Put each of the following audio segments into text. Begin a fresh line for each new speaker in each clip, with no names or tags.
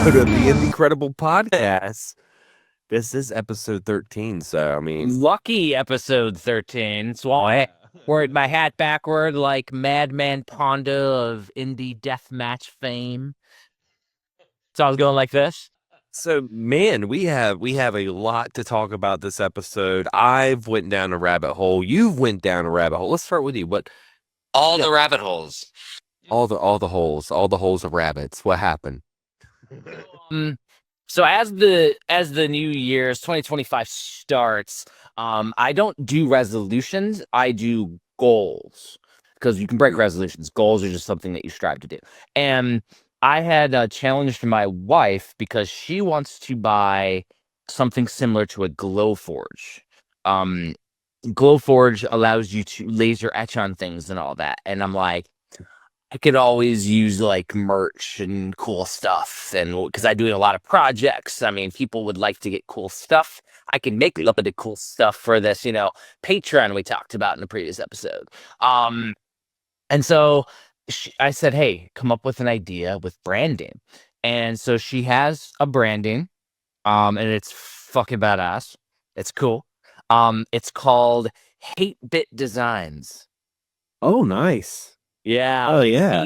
Of the Incredible Podcast. This is episode 13, so I mean,
lucky episode 13. So wearing my hat backward like Madman Ponda of indie deathmatch fame. So I was going like this.
So man, we have a lot to talk about this episode. I've went down a rabbit hole. You've went down a rabbit hole. Let's start with you. What?
All the rabbit holes.
All the holes of rabbits. What happened?
So as the new year's 2025 starts, I don't do resolutions. I do goals, because you can break resolutions. Goals are just something that you strive to do. And I had challenged my wife because she wants to buy something similar to a Glowforge. Glowforge allows you to laser etch on things and all that. And I'm like, I could always use like merch and cool stuff, and because I do a lot of projects. I mean, people would like to get cool stuff. I can make a little bit of cool stuff for this, Patreon we talked about in the previous episode. And so I said, hey, come up with an idea with branding. And so she has a branding, and it's fucking badass. It's cool. It's called 8-Bit Designs.
Oh, nice.
Yeah.
Oh, yeah.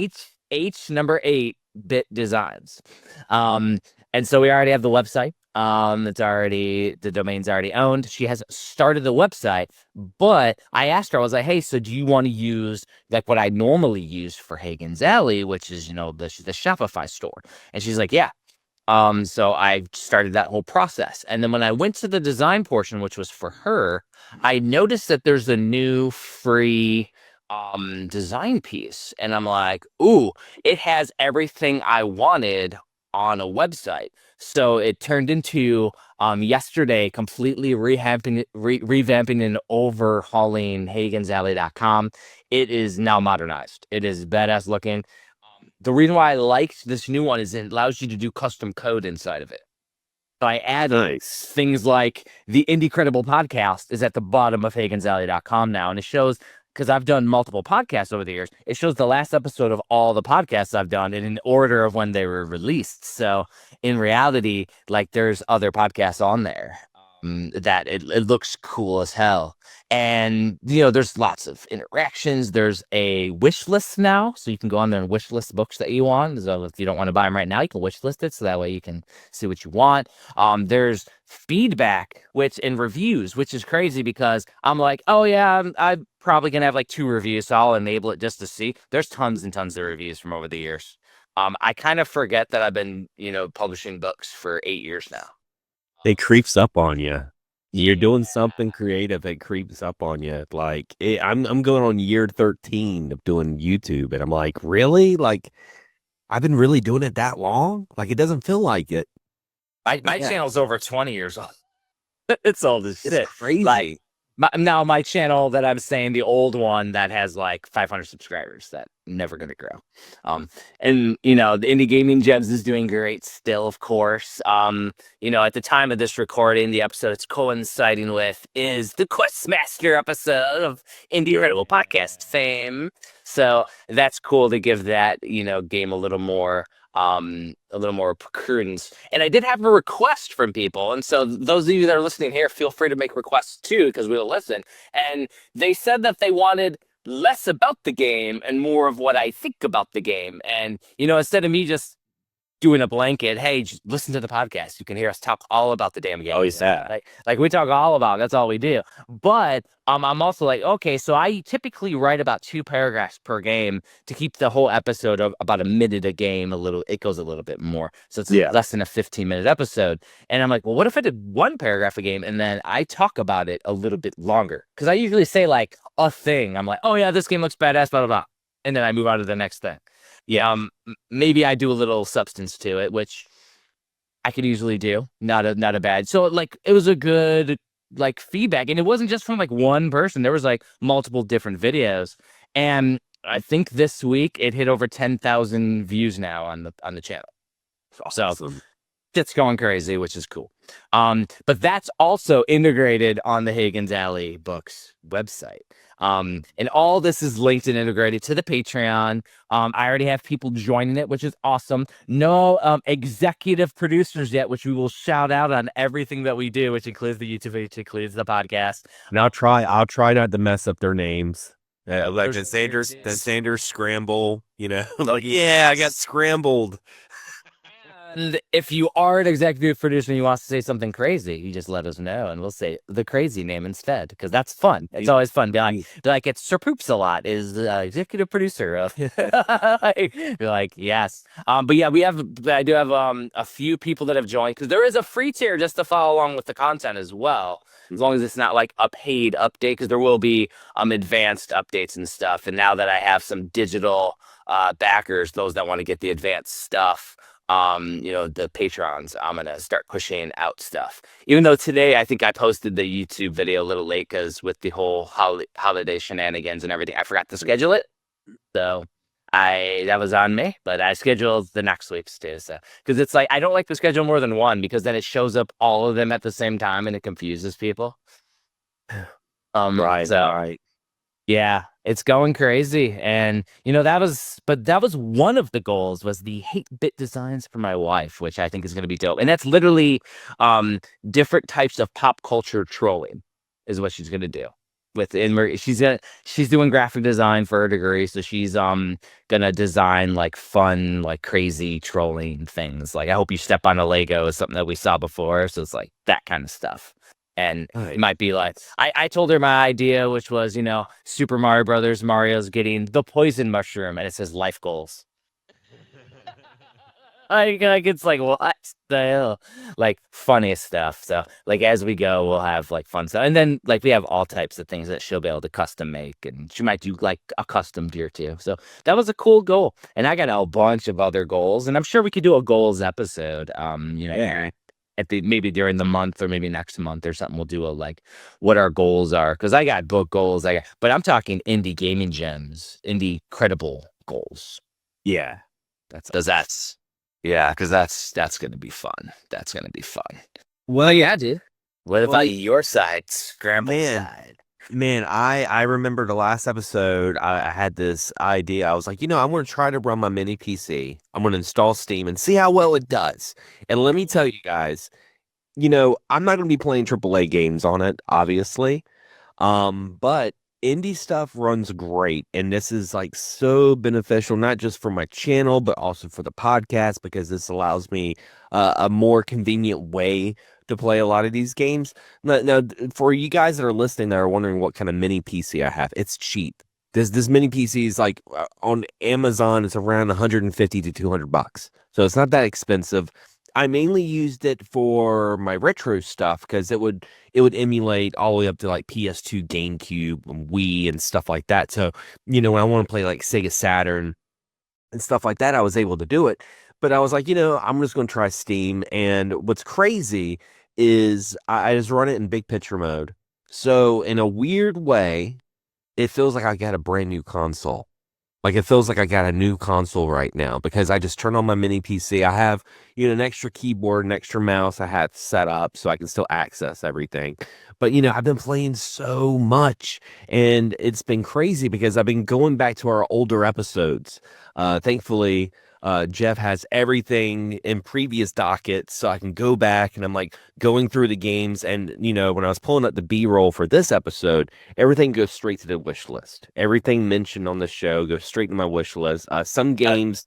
H number 8-Bit Designs. And so we already have the website. The domain's already owned. She hasn't started the website, but I asked her, I was like, hey, so do you want to use like what I normally use for Hagen's Alley, which is, the Shopify store? And she's like, yeah. So I started that whole process. And then when I went to the design portion, which was for her, I noticed that there's a new free design piece, and I'm like, ooh, it has everything I wanted on a website. So it turned into yesterday completely revamping and overhauling HagensAlley.com. It is now modernized. It is badass looking. The reason why I liked this new one is it allows you to do custom code inside of it. So I add things like the Incredible Podcast is at the bottom of HagensAlley.com now, and it shows, because I've done multiple podcasts over the years, it shows the last episode of all the podcasts I've done in order of when they were released. So in reality, like, there's other podcasts on there that it looks cool as hell. And, there's lots of interactions. There's a wish list now, so you can go on there and wish list books that you want. So if you don't want to buy them right now, you can wish list it, so that way you can see what you want. There's feedback, and reviews, which is crazy, because I'm like, oh yeah, I'm probably gonna have like 2 reviews, so I'll enable it just to see. There's tons and tons of reviews from over the years. I kind of forget that I've been, publishing books for 8 years now.
It creeps up on you. You're doing something creative, it creeps up on you. Like, I'm going on year 13 of doing YouTube, and I'm like, really? Like, I've been really doing it that long? Like, it doesn't feel like it.
My channel's over 20 years old. It's old as shit.
It's crazy.
Like, my channel that I'm saying, the old one that has like 500 subscribers, that never gonna grow. And the Indie Gaming Gems is doing great still, of course. At the time of this recording, the episode it's coinciding with is the Questmaster episode of Incredible Podcast fame. So that's cool to give that, game a little more credence. And I did have a request from people, and so those of you that are listening here, feel free to make requests too, because we'll listen. And they said that they wanted less about the game and more of what I think about the game. And instead of me just doing a blanket. Hey, just listen to the podcast. You can hear us talk all about the damn game.
Oh, yeah.
Like we talk all about it. That's all we do. But I'm also like, okay, so I typically write about 2 paragraphs per game to keep the whole episode of about a minute a game. It goes a little bit more. So it's less than a 15-minute episode. And I'm like, well, what if I did 1 paragraph a game and then I talk about it a little bit longer? Because I usually say like a thing. I'm like, oh yeah, this game looks badass, blah, blah, blah. And then I move on to the next thing. Yeah. Maybe I do a little substance to it, which I could usually do. Not a bad. So like it was a good like feedback, and it wasn't just from like one person. There was like multiple different videos, and I think this week it hit over 10,000 views now on the channel.
Awesome.
So it's going crazy, which is cool. But that's also integrated on the Higgins Alley Books website. And all this is linked and integrated to the Patreon. I already have people joining it, which is awesome. No executive producers yet, which we will shout out on everything that we do, which includes the YouTube, which includes the podcast.
And I'll try not to mess up their names.
Like the Sanders scramble, like, yeah, I got scrambled.
And if you are an executive producer and you want to say something crazy, you just let us know and we'll say the crazy name instead, because that's fun. It's always fun. Be like it's Sir Poops a lot is the executive producer of be like, yes. But yeah, I do have a few people that have joined, because there is a free tier just to follow along with the content as well, as long as it's not like a paid update, because there will be advanced updates and stuff. And now that I have some digital backers, those that want to get the advanced stuff, the Patrons, I'm gonna start pushing out stuff. Even though today I think I posted the YouTube video a little late, because with the whole holiday shenanigans and everything, I forgot to schedule it. So that was on me, but I scheduled the next week's too. So because it's like I don't like to schedule more than one, because then it shows up all of them at the same time and it confuses people.
Right.
Yeah, it's going crazy. And that was one of the goals, was the hate bit designs for my wife, which I think is going to be dope. And that's literally different types of pop culture trolling is what she's going to do. She's doing graphic design for her degree, so she's gonna design like fun, like crazy trolling things. Like, I hope you step on a Lego is something that we saw before, so it's like that kind of stuff. And it might be like, I told her my idea, which was, Super Mario Brothers, Mario's getting the poison mushroom, and it says life goals. Like it's like, what the hell? Like, funniest stuff. So like as we go, we'll have like fun stuff. And then like we have all types of things that she'll be able to custom make, and she might do like a custom gear too. So that was a cool goal. And I got a bunch of other goals, and I'm sure we could do a goals episode. Maybe during the month, or maybe next month or something, we'll do like what our goals are. Because I got book goals, but I'm talking indie gaming gems, indie credible goals.
Yeah,
that's gonna be fun. That's gonna be fun. Well, yeah, dude. What about your side, Scramble side?
Man, I remember the last episode, I had this idea. I was like, I'm going to try to run my mini PC. I'm going to install Steam and see how well it does. And let me tell you guys, I'm not going to be playing AAA games on it, obviously. But indie stuff runs great. And this is like so beneficial, not just for my channel, but also for the podcast, because this allows me a more convenient way to play a lot of these games. Now, for you guys that are listening that are wondering what kind of mini PC I have, it's cheap. This mini PC is like on Amazon, it's around $150 to $200. So it's not that expensive. I mainly used it for my retro stuff, because it would emulate all the way up to like PS2, GameCube, and Wii and stuff like that. So, when I want to play like Sega Saturn and stuff like that, I was able to do it. But I was like, I'm just going to try Steam. And what's crazy is I just run it in big picture mode. So in a weird way, it feels like I got a brand new console. Like, it feels like I got a new console right now, because I just turn on my mini PC. I have, an extra keyboard, an extra mouse I have set up so I can still access everything. But, I've been playing so much, and it's been crazy because I've been going back to our older episodes. Thankfully, Jeff has everything in previous dockets, so I can go back and I'm like going through the games. And when I was pulling up the B-roll for this episode, everything goes straight to the wish list. Everything mentioned on the show goes straight to my wish list. Some games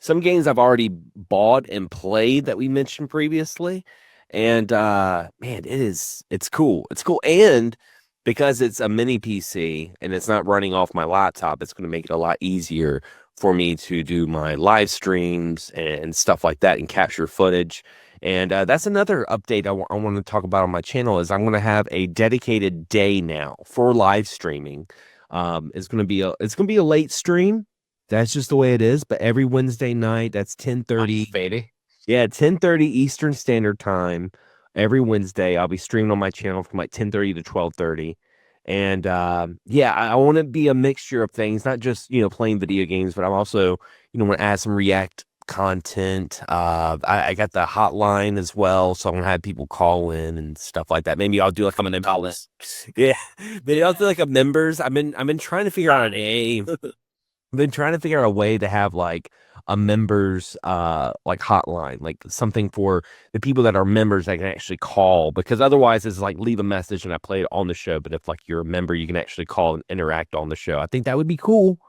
I've already bought and played that we mentioned previously. And man, it's cool. It's cool. And because it's a mini PC and it's not running off my laptop, it's going to make it a lot easier for me to do my live streams and stuff like that and capture footage. And that's another update I want to talk about on my channel is I'm going to have a dedicated day now for live streaming. It's going to be a late stream. That's just the way it is. But every Wednesday night, that's 10:30. Yeah, 10:30 Eastern Standard Time. Every Wednesday, I'll be streaming on my channel from like 10:30 to 12:30. And I want to be a mixture of things, not just playing video games, but I'm also want to add some React content. I got the hotline as well, so I'm gonna have people call in and stuff like that. Maybe I'll do like a call list. Yeah, maybe I'll do like a members. I've been trying to figure out a name. I've been trying to figure out a way to have like a members like hotline, like something for the people that are members that can actually call, because otherwise it's like leave a message and I play it on the show. But if like you're a member, you can actually call and interact on the show. I think that would be cool.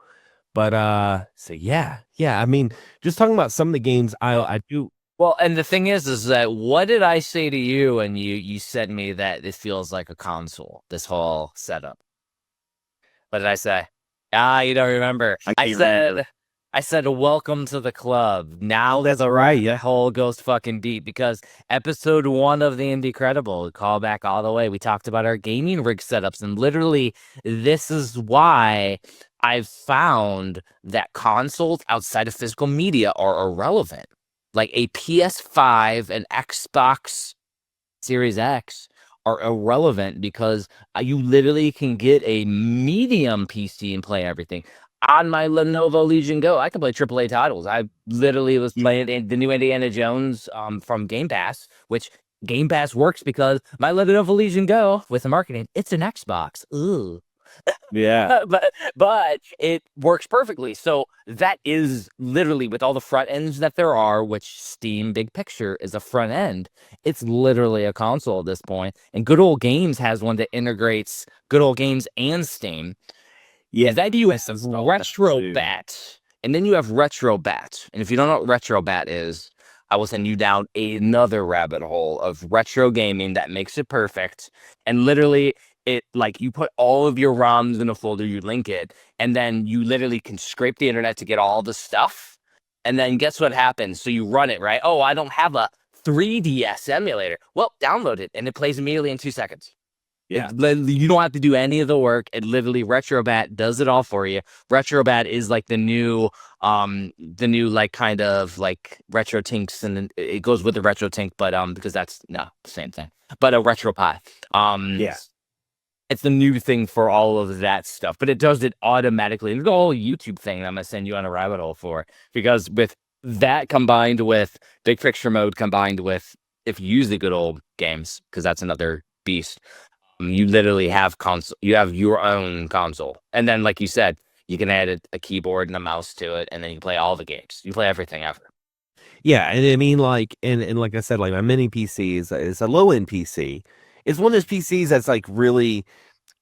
But so yeah. I mean, just talking about some of the games I do.
Well, and the thing is that what did I say to you? And you said me that it feels like a console, this whole setup. What did I say? You don't remember. I said, welcome to the club. Now
That's right. Yeah.
the hole goes fucking deep, because episode 1 of the Indie Credible, call back all the way, we talked about our gaming rig setups, and literally this is why I've found that consoles outside of physical media are irrelevant. Like a PS5 and Xbox Series X are irrelevant because you literally can get a medium PC and play everything. On my Lenovo Legion Go, I can play AAA titles. I literally was playing the new Indiana Jones from Game Pass, which Game Pass works because my Lenovo Legion Go, with the marketing, it's an Xbox. Ooh.
Yeah.
but it works perfectly. So that is literally, with all the front ends that there are, which Steam Big Picture is a front end, it's literally a console at this point. And Good Old Games has one that integrates Good Old Games and Steam. Yeah, that you have Retrobat, and then you have Retrobat. And if you don't know what Retrobat is, I will send you down another rabbit hole of retro gaming that makes it perfect. And literally, it like you put all of your ROMs in a folder, you link it, and then you literally can scrape the internet to get all the stuff. And then guess what happens? So you run it, right? Oh, I don't have a 3DS emulator. Well, download it, and it plays immediately in 2 seconds.
Yeah.
You don't have to do any of the work. It literally, Retrobat does it all for you. Retrobat is like the new like kind of like retro tinks, and it goes with the retro tink, but because that's the same thing. But a RetroPie.
Yeah.
It's the new thing for all of that stuff, but it does it automatically. It's the whole YouTube thing that I'm gonna send you on a rabbit hole for, because with that combined with Big Picture mode, combined with if you use the Good Old Games, because that's another beast. You literally have console. You have your own console, and then, like you said, you can add a keyboard and a mouse to it, and then you play all the games. You play everything ever.
Yeah, and I mean, like, and like I said, like my mini PC is a low end PC. It's one of those PCs that's like really.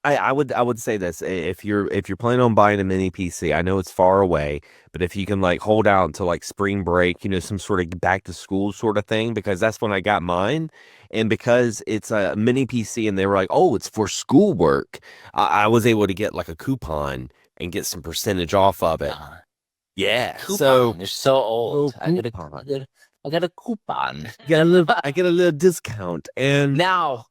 I would say this, if you're planning on buying a mini PC, I know it's far away, but if you can like hold out until like spring break, some sort of back to school sort of thing, because that's when I got mine. And because it's a mini PC and they were like, oh, it's for schoolwork, I was able to get like a coupon and get some percentage off of it. Yeah.
Coupon.
So
You're so old. I got a coupon.
I get a little discount. And
Now,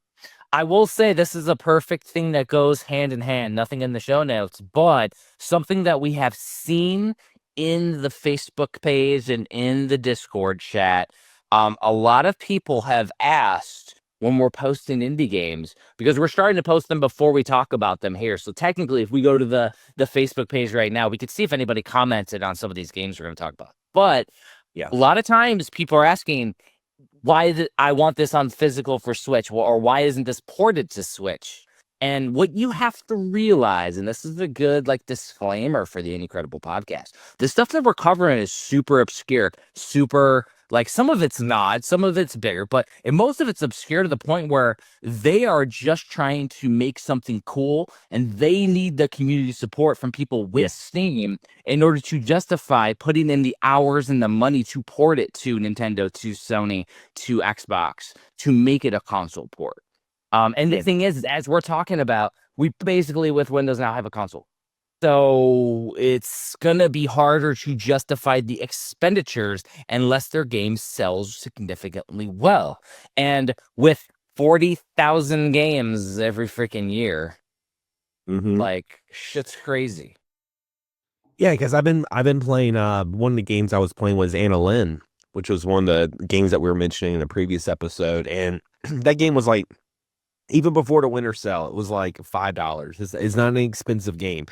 I will say this is a perfect thing that goes hand in hand. Nothing in the show notes, but something that we have seen in the Facebook page and in the Discord chat. A lot of people have asked when we're posting indie games, because we're starting to post them before we talk about them here. So technically, if we go to the Facebook page right now, we could see if anybody commented on some of these games we're going to talk about. But
yeah,
a lot of times people are asking, why I want this on physical for Switch, or why isn't this ported to Switch? And what you have to realize, and this is a good like disclaimer for the Incredible podcast, the stuff that we're covering is super obscure, super like some of it's not, some of it's bigger, but and most of it's obscure to the point where they are just trying to make something cool and they need the community support from people with Steam in order to justify putting in the hours and the money to port it to Nintendo, to Sony, to Xbox, to make it a console port. And the thing is, as we're talking about, we basically with Windows now have a console. So it's going to be harder to justify the expenditures unless their game sells significantly well. And with 40,000 games every freaking year, like shit's crazy.
Yeah, because I've been playing one of the games I was playing was Anna Lynn, which was one of the games that we were mentioning in a previous episode. And that game was like, even before the winter sale, it was like $5. It's not an expensive game.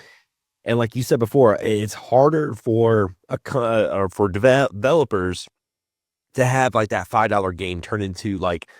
And like you said before, it's harder for or for developers to have like that $5 game turn into like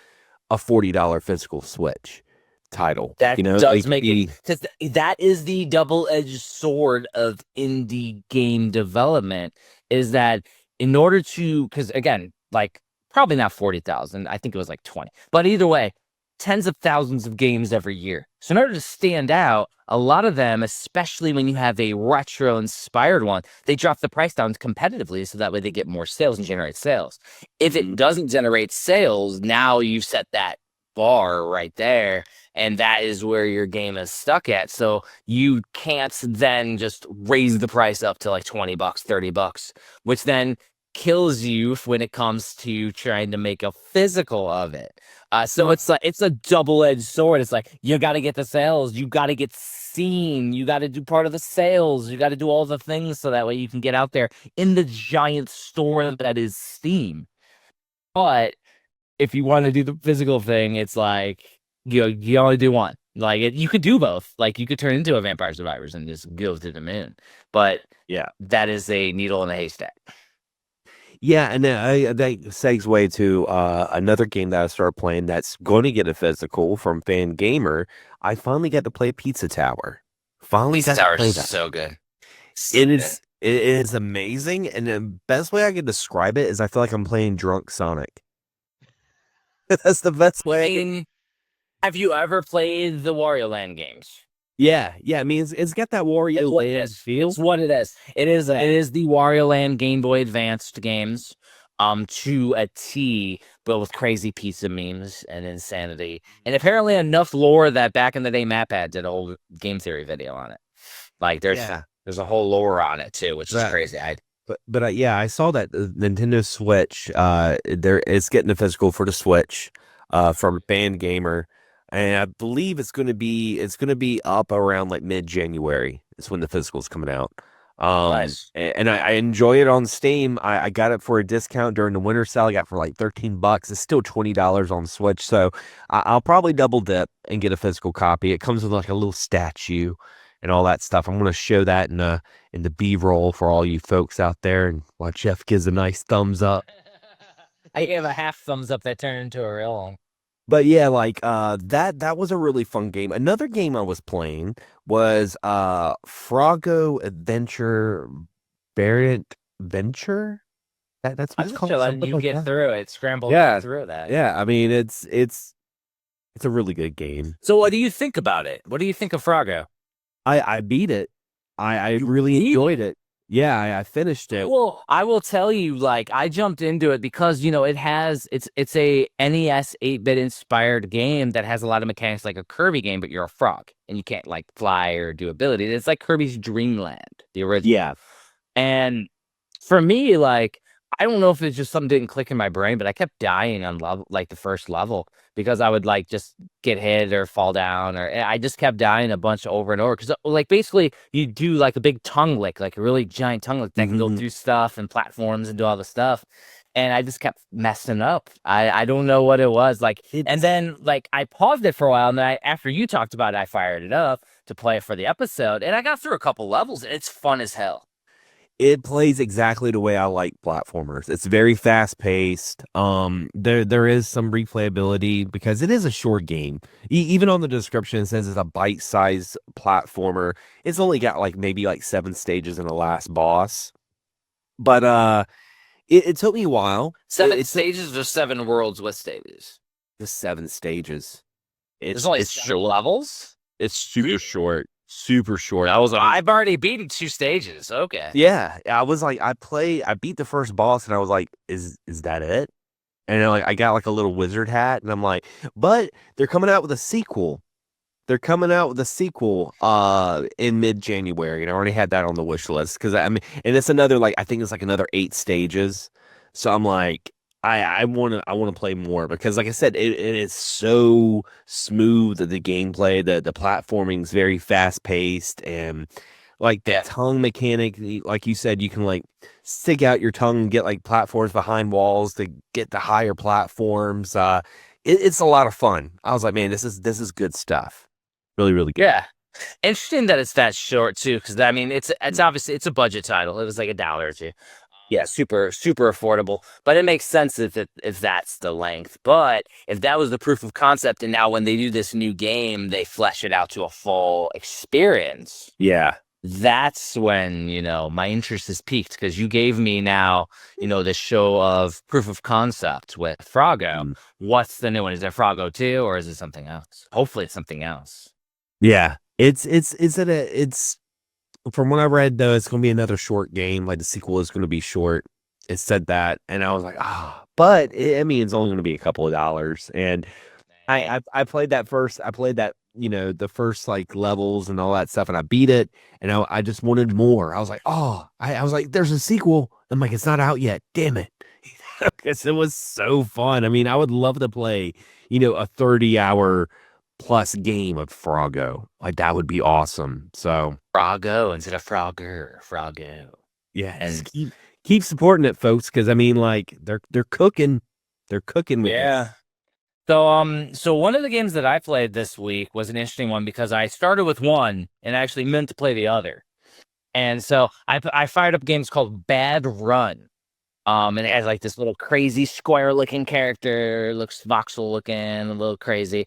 a $40 physical Switch title.
That
you know,
does
like,
make it, because that is the double-edged sword of indie game development, is that in order to, because again, like probably not 40,000, I think it was like 20, but either way, tens of thousands of games every year. So in order to stand out, a lot of them, especially when you have a retro inspired one, they drop the price down competitively so that way they get more sales and generate sales. If it doesn't generate sales, now you've set that bar right there, and that is where your game is stuck at. So you can't then just raise the price up to like $20, $30, which then kills you when it comes to trying to make a physical of it. So it's like it's a double-edged sword. It's like you got to get the sales, you got to get seen, you got to do part of the sales, you got to do all the things so that way you can get out there in the giant store that is Steam. But if you want to do the physical thing, it's like you only do one. Like you could do both. Like you could turn into a Vampire Survivors and just go to the moon. But
yeah,
that is a needle in a haystack.
Yeah, and then that segue to another game that I started playing that's going to get a physical from Fan Gamer. I finally got to play Pizza Tower. Finally
Pizza
got to
Tower
play
is
that.
so good.
It is amazing, and the best way I can describe it is I feel like I'm playing drunk Sonic. That's the best way.
Have you ever played the Wario Land games?
Yeah. I mean, it's got that Wario Land feel.
It's what it is. It is the Wario Land Game Boy Advanced games, to a T, but with crazy pizza memes and insanity, and apparently enough lore that back in the day, MatPat did a whole game theory video on it. Like there's a whole lore on it too, which is crazy.
But I saw that the Nintendo Switch, it's getting a physical for the Switch, from Fan Gamer. And I believe it's going to be up around like mid-January. It's when the physical's coming out.
Nice.
And I enjoy it on Steam. I got it for a discount during the winter sale. I got it for like $13. It's still $20 on Switch. So I'll probably double dip and get a physical copy. It comes with like a little statue and all that stuff. I'm going to show that in the B-roll for all you folks out there. And while Jeff gives a nice thumbs up.
I gave a half thumbs up that turned into a real one.
But yeah, like that was a really fun game. Another game I was playing was Froggo Adventure Variant Venture. That's what it's called.
You get through it, scramble through that.
Yeah, I mean it's a really good game.
So what do you think about it? What do you think of Froggo?
I beat it. I really enjoyed it. Yeah, I finished it.
Well, I will tell you, like, I jumped into it because, it's a NES 8-bit inspired game that has a lot of mechanics like a Kirby game, but you're a frog and you can't like fly or do abilities. It's like Kirby's Dream Land, the original.
Yeah.
And for me, like, I don't know if it's just something didn't click in my brain, but I kept dying on the first level because I would like just get hit or fall down, or I just kept dying a bunch over and over. Because like basically you do like a big tongue lick, like a really giant tongue lick that can go through stuff and platforms and do all the stuff. And I just kept messing up. I don't know what it was like. And then like I paused it for a while, and then after you talked about it, I fired it up to play it for the episode, and I got through a couple levels, and it's fun as hell.
It plays exactly the way I like platformers. It's very fast paced. There is some replayability because it is a short game. Even on the description, it says it's a bite sized platformer. It's only got like maybe like 7 stages in the last boss, but it took me a while.
Seven stages or 7 worlds with stages?
Just 7 stages.
There's only 7 levels?
It's super short. Super short.
I've already beaten 2 stages. Okay.
Yeah, I was like, I beat the first boss, and I was like, is that it? And then, like, I got like a little wizard hat, and I'm like, but they're coming out with a sequel. They're coming out with a sequel in mid-January, and I already had that on the wish list because I mean, and it's another like I think it's like another 8 stages. So I'm like, I want to play more because, like I said, it is so smooth. The gameplay, the platforming is very fast paced, and like the tongue mechanic, like you said, you can like stick out your tongue and get like platforms behind walls to get to higher platforms. It's a lot of fun. I was like, man, this is good stuff. Really, really good.
Yeah. Interesting that it's that short too, because I mean it's obviously it's a budget title. It was like $1 or $2. Yeah, super affordable. But it makes sense if that's the length. But if that was the proof of concept, and now when they do this new game, they flesh it out to a full experience.
Yeah.
That's when, my interest is piqued because you gave me now, this show of proof of concept with Froggo. What's the new one? Is it Froggo 2 or is it something else? Hopefully it's something else.
Yeah. It's from what I read though, it's gonna be another short game. Like the sequel is gonna be short. It said that, and I was like, but I mean, it's only gonna be a couple of dollars. And I played that first. I played that, the first like levels and all that stuff, and I beat it, and I just wanted more. I was like, I was like, there's a sequel. I'm like, it's not out yet. Damn it. Because it was so fun. I mean, I would love to play, a 30-hour plus game of Froggo. Like that would be awesome. So
Froggo instead of Froggo.
Yeah, and keep supporting it, folks, because I mean, like they're cooking. They're cooking with it.
So one of the games that I played this week was an interesting one because I started with one and actually meant to play the other. And so I fired up games called Bad Run. And it has like this little crazy square looking character, looks voxel looking, a little crazy.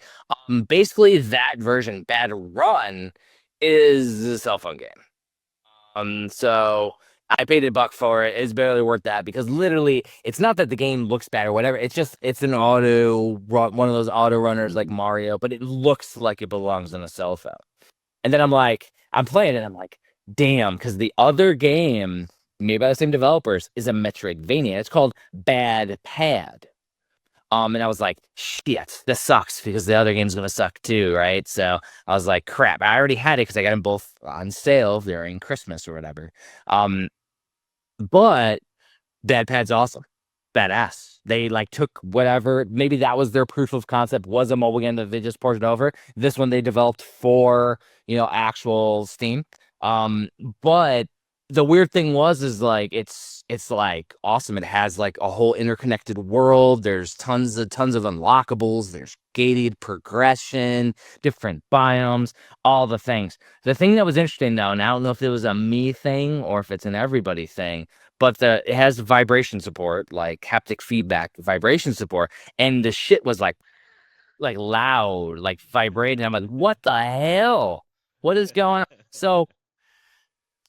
Basically that version, Bad Run, is a cell phone game. So I paid $1 for it. It's barely worth that because literally it's not that the game looks bad or whatever. It's just, it's an one of those auto runners like Mario, but it looks like it belongs on a cell phone. And then I'm playing it and I'm like, damn, because the other game made by the same developers is a Metroidvania. It's called Bad Pad. And I was like, shit, this sucks because the other game's gonna suck too, right? So I was like, crap. I already had it because I got them both on sale during Christmas or whatever. But Bad Pad's awesome, badass. They like took whatever. Maybe that was their proof of concept. Was a mobile game that they just ported over. This one they developed for actual Steam. But the weird thing is like it's like awesome. It has like a whole interconnected world. There's tons of unlockables. There's gated progression, different biomes, all the things. The thing that was interesting though, and I don't know if it was a me thing or if it's an everybody thing, but it has vibration support, like haptic feedback vibration support, and the shit was like loud, like vibrating. I'm like, what the hell? What is going on? So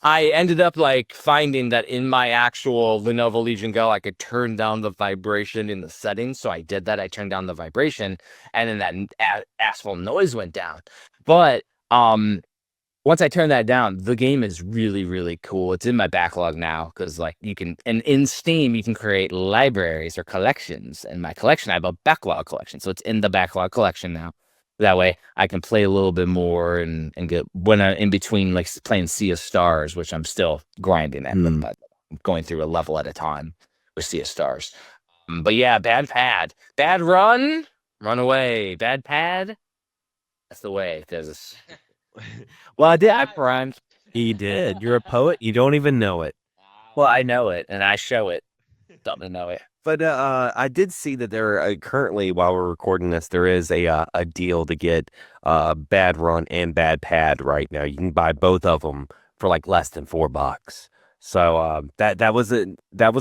I ended up like finding that in my actual Lenovo Legion Go, I could turn down the vibration in the settings. So I did that. I turned down the vibration, and then that asphalt noise went down. But once I turned that down, the game is really, really cool. It's in my backlog now because like you can, and in Steam, you can create libraries or collections. In my collection, I have a backlog collection. So it's in the backlog collection now. That way I can play a little bit more and get when I'm in between like playing Sea of Stars, which I'm still grinding at, but I'm going through a level at a time with Sea of Stars. But yeah, Bad Pad, Bad Run, run away, Bad Pad. That's the way. There's
Well,
I rhymed.
He did. You're a poet. You don't even know it.
Well, I know it and I show it. Don't know it.
But I did see that there currently, while we're recording this, there is a deal to get Bad Run and Bad Pad right now. You can buy both of them for like less than $4.
So that was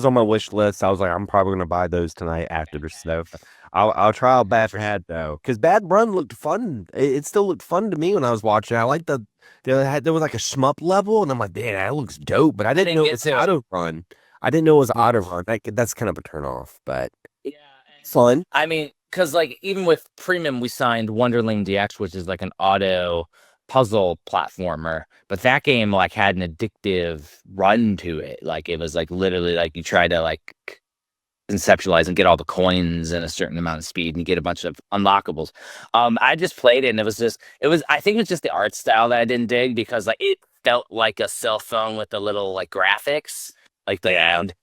on my wish list. I was like, I'm probably gonna buy those tonight after the snow. I'll try out Bad Run though, because Bad Run looked fun. It still looked fun to me when I was watching. I like there was like a shmup level, and I'm like, man, that looks dope. But I didn't know it was auto run. I didn't know it was auto run. That's kind of a turn off, but
Yeah,
fun.
I mean, because like even with Premium, we signed Wonderling DX, which is like an auto puzzle platformer, but that game like had an addictive run to it. Like it was like literally like you try to like conceptualize and get all the coins in a certain amount of speed and you get a bunch of unlockables. I just played it and I think it was just the art style that I didn't dig, because like it felt like a cell phone with the little like graphics. Like Bad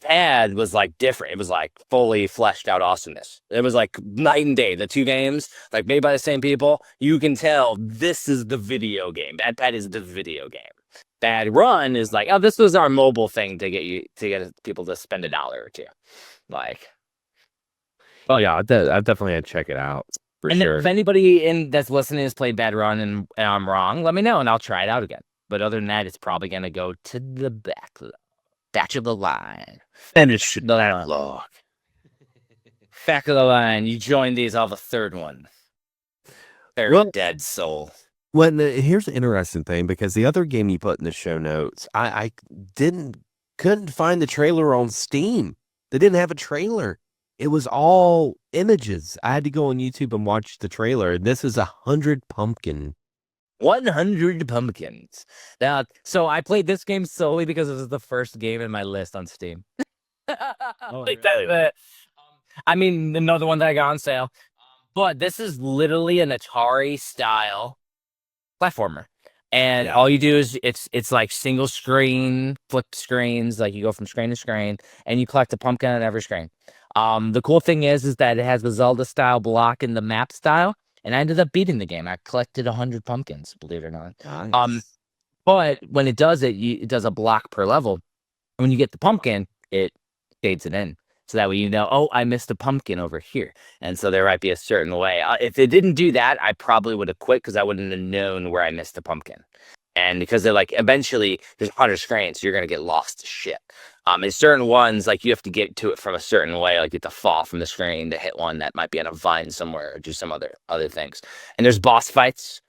Pad was like different. It was like fully fleshed out awesomeness. It was like night and day. The two games, like made by the same people, you can tell this is the video game. Bad Pad is the video game. Bad Run is like, oh, this was our mobile thing to get people to spend $1 or $2. Like,
Oh yeah, I definitely had to check it out for
and
sure.
if anybody that's listening has played Bad Run and I'm wrong, let me know and I'll try it out again. But other than that, it's probably gonna go to the back of the line.
Finish
the backlog. Back of the line. You joined these all the third one. Third Dead Soul.
Well, here's the interesting thing, because the other game you put in the show notes, I couldn't find the trailer on Steam. They didn't have a trailer. It was all images. I had to go on YouTube and watch the trailer. This is 100 Pumpkin.
100 Pumpkins. Now, so I played this game solely because it was the first game in my list on Steam. I mean, another one that I got on sale. But this is literally an Atari style platformer. And all you do is it's like single screen, flip screens, like you go from screen to screen and you collect a pumpkin on every screen. The cool thing is that it has the Zelda style block and the map style. And I ended up beating the game. I collected 100 pumpkins, believe it or not.
Nice.
But when it does it, it does a block per level. And when you get the pumpkin, it fades it in. So that way you know, oh, I missed a pumpkin over here. And so there might be a certain way. If it didn't do that, I probably would have quit because I wouldn't have known where I missed the pumpkin. And because they're like, eventually there's 100 screens, so you're going to get lost to shit. In certain ones, like you have to get to it from a certain way, like you have to fall from the screen to hit one that might be on a vine somewhere or do some other things. And there's boss fights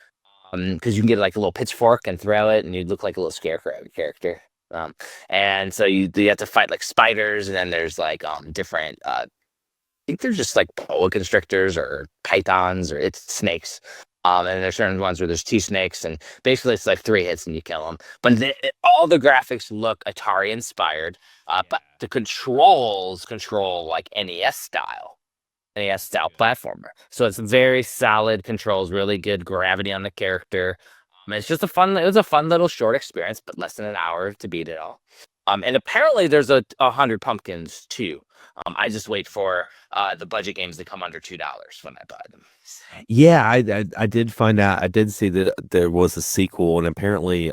because you can get like a little pitchfork and throw it and you look like a little scarecrow character. And so you have to fight like spiders, and then there's like different I think there's just like boa constrictors or pythons, or it's snakes. And there's certain ones where there's 2 snakes, and basically it's like 3 hits and you kill them. But all the graphics look Atari inspired, but the controls control like NES style platformer. So it's very solid controls, really good gravity on the character. It's just it was a fun little short experience, but less than an hour to beat it all. And apparently there's 100 pumpkins too. I just wait for the budget games to come under $2 when I buy them.
Yeah, I did find out. I did see that there was a sequel, and apparently,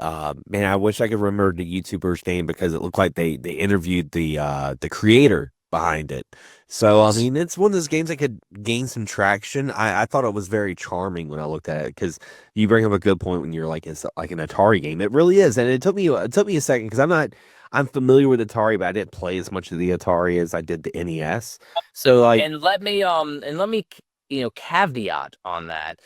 man, I wish I could remember the YouTuber's name, because it looked like they interviewed the creator behind it. So I mean, it's one of those games that could gain some traction. I thought it was very charming when I looked at it, because you bring up a good point when you're like, it's like an Atari game. It really is, and it took me a second, because I'm familiar with Atari, but I didn't play as much of the Atari as I did the NES. So like,
and let me caveat on that.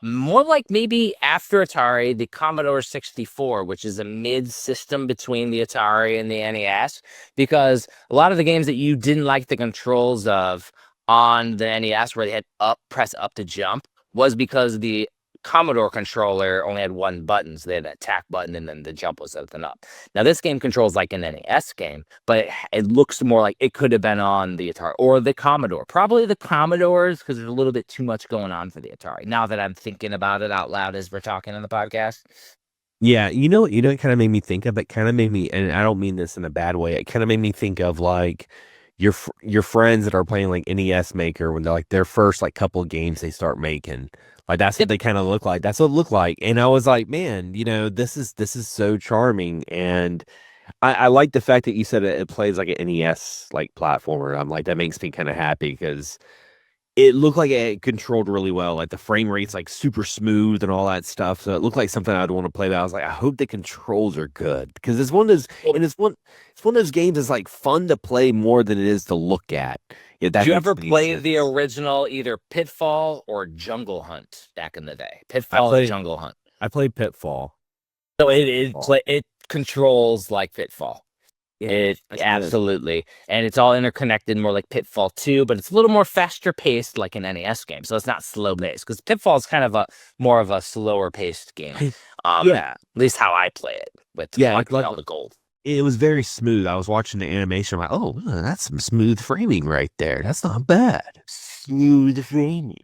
More like maybe after Atari, the Commodore 64, which is a mid-system between the Atari and the NES, because a lot of the games that you didn't like the controls of on the NES, where they had press up to jump, was because the Commodore controller only had 1 button. So they had an attack button and then the jump was something up. Now this game controls like an NES game, but it looks more like it could have been on the Atari or the Commodore. Probably the Commodores, because there's a little bit too much going on for the Atari. Now that I'm thinking about it out loud as we're talking on the podcast.
yeah, it kind of made me think of it. Kind of made me, and I don't mean this in a bad way. It kind of made me think of like your friends that are playing like NES Maker, when they're like their first like couple of games they start making. Like that's what they kind of look like. That's what it looked like. And I was like, man, this is so charming. And I like the fact that you said it plays like an NES like platformer. I'm like, that makes me kind of happy, because it looked like it controlled really well. Like the frame rate's like super smooth and all that stuff. So it looked like something I'd want to play. But I was like, I hope the controls are good because it's one of those, and it's one of those games that's like fun to play more than it is to look at. Yeah,
Did you ever play the original either Pitfall or Jungle Hunt back in the day? Pitfall or Jungle Hunt.
I played Pitfall.
So it controls like Pitfall.
Yeah,
Absolutely. And it's all interconnected, more like Pitfall 2, but it's a little more faster paced like an NES game. So it's not slow paced because Pitfall is kind of more of a slower paced game.
Yeah.
At least how I play it with
like
all the gold.
It was very smooth. I was watching the animation. I'm like, oh, that's some smooth framing right there. That's not bad. Smooth framing.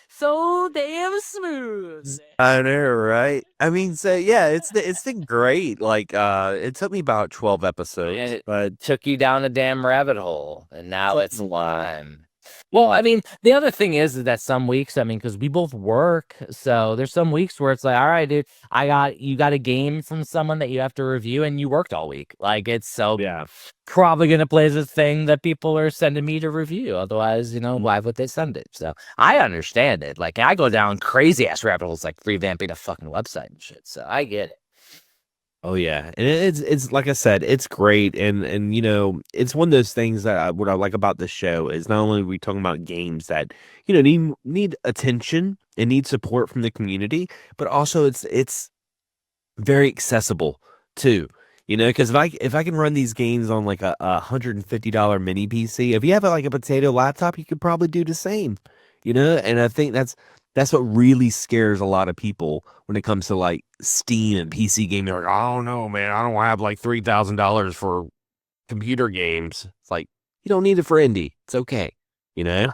So damn smooth.
I know, right? I mean, so yeah, it's been great. Like, it took me about 12 episodes,
It
but
took you down a damn rabbit hole, and now it's lime. Well, I mean, the other thing is that some weeks, I mean, because we both work, so there's some weeks where it's like, all right, dude, you got a game from someone that you have to review, and you worked all week. Like, it's so probably gonna play the thing that people are sending me to review. Otherwise, why would they send it? So I understand it. Like, I go down crazy ass rabbit holes, like revamping a fucking website and shit. So I get it.
Oh yeah, and it's like I said, it's great, and it's one of those things that what I like about this show is not only are we talking about games that need attention and need support from the community, but also it's very accessible too. Because if I can run these games on like a $150 mini PC, if you have like a potato laptop, you could probably do the same. And I think that's what really scares a lot of people when it comes to like Steam and PC gaming. They're like, I don't know, man. I don't have like $3,000 for computer games. It's like, you don't need it for indie. It's okay.
I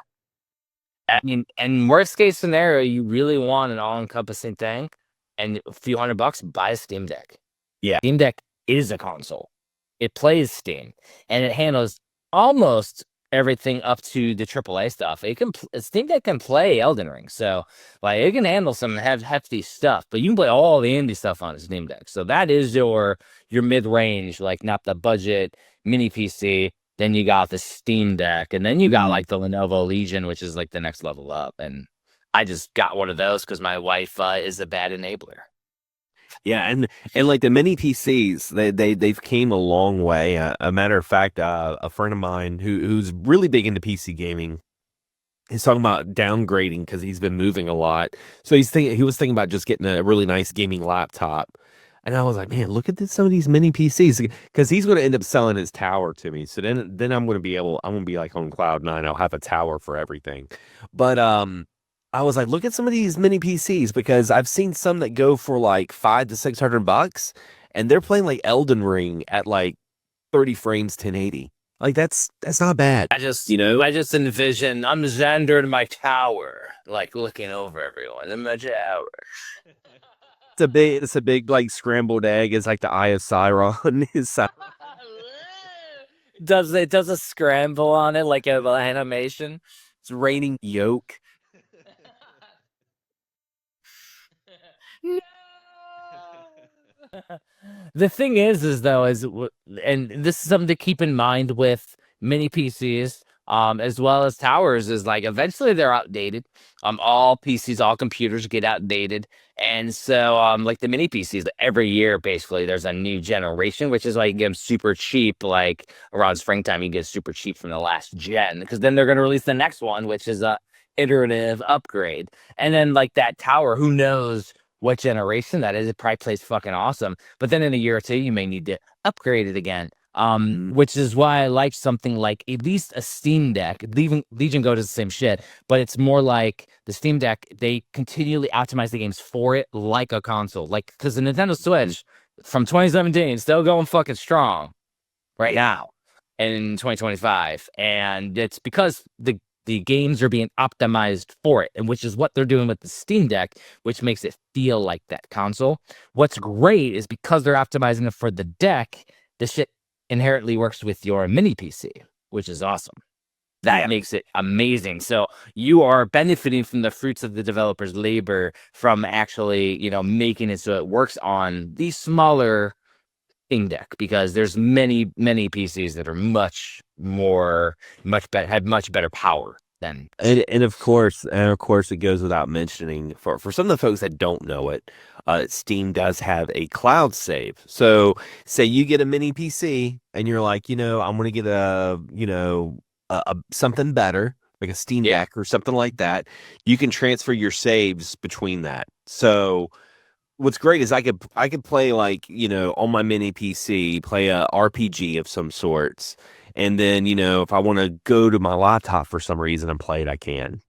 mean, and worst case scenario, you really want an all-encompassing thing, and a few $100, buy a Steam Deck.
Yeah.
Steam Deck is a console. It plays Steam, and it handles almost everything up to the AAA stuff. Steam Deck can play Elden Ring, so like it can handle some hefty stuff, but you can play all the indie stuff on a Steam Deck. So that is your mid-range, like not the budget mini PC. Then you got the Steam Deck, and then you got like the Lenovo Legion, which is like the next level up. And I just got one of those because my wife is a bad enabler.
Yeah, and like the mini PCs, they've came a long way. A matter of fact, a friend of mine who's really big into PC gaming, he's talking about downgrading because he's been moving a lot. So he was thinking about just getting a really nice gaming laptop. And I was like, man, look at some of these mini PCs because he's going to end up selling his tower to me. So then I'm going to be like on cloud nine. I'll have a tower for everything. But I was like, look at some of these mini PCs because I've seen some that go for like $500 to $600, and they're playing like Elden Ring at like 30 frames, 1080. Like that's not bad.
I just envision I'm Xander in my tower, like looking over everyone in my tower.
It's a big like scrambled egg. It's like the Eye of Sauron.
It does a scramble on it like an animation.
It's raining yolk.
No. The thing is and this is something to keep in mind with mini PCs, as well as towers, is like eventually they're outdated. All PCs, all computers get outdated, and so like the mini PCs, every year basically there's a new generation, which is why you get them super cheap. Like around springtime, you get super cheap from the last gen, because then they're going to release the next one, which is a iterative upgrade, and then like that tower, who knows what generation that is. It probably plays fucking awesome, but then in a year or two you may need to upgrade it again, which is why I like something like at least a Steam Deck. Legion Go does the same shit, but it's more like the Steam Deck, they continually optimize the games for it like a console, like because the Nintendo Switch from 2017 still going fucking strong right now in 2025, and it's because the games are being optimized for it, and which is what they're doing with the Steam Deck, which makes it feel like that console. What's great is because they're optimizing it for the deck, the shit inherently works with your mini PC, which is awesome. That makes it amazing. So you are benefiting from the fruits of the developer's labor from actually, making it so it works on these smaller Steam Deck, because there's many PCs that are much better, have much better power than.
And of course, it goes without mentioning for some of the folks that don't know it, Steam does have a cloud save. So say you get a mini PC and you're like, I'm going to get a something better, like a Steam Deck or something like that. You can transfer your saves between that. So what's great is I could play like, on my mini PC, play a RPG of some sorts. And then, if I want to go to my laptop for some reason and play it, I can,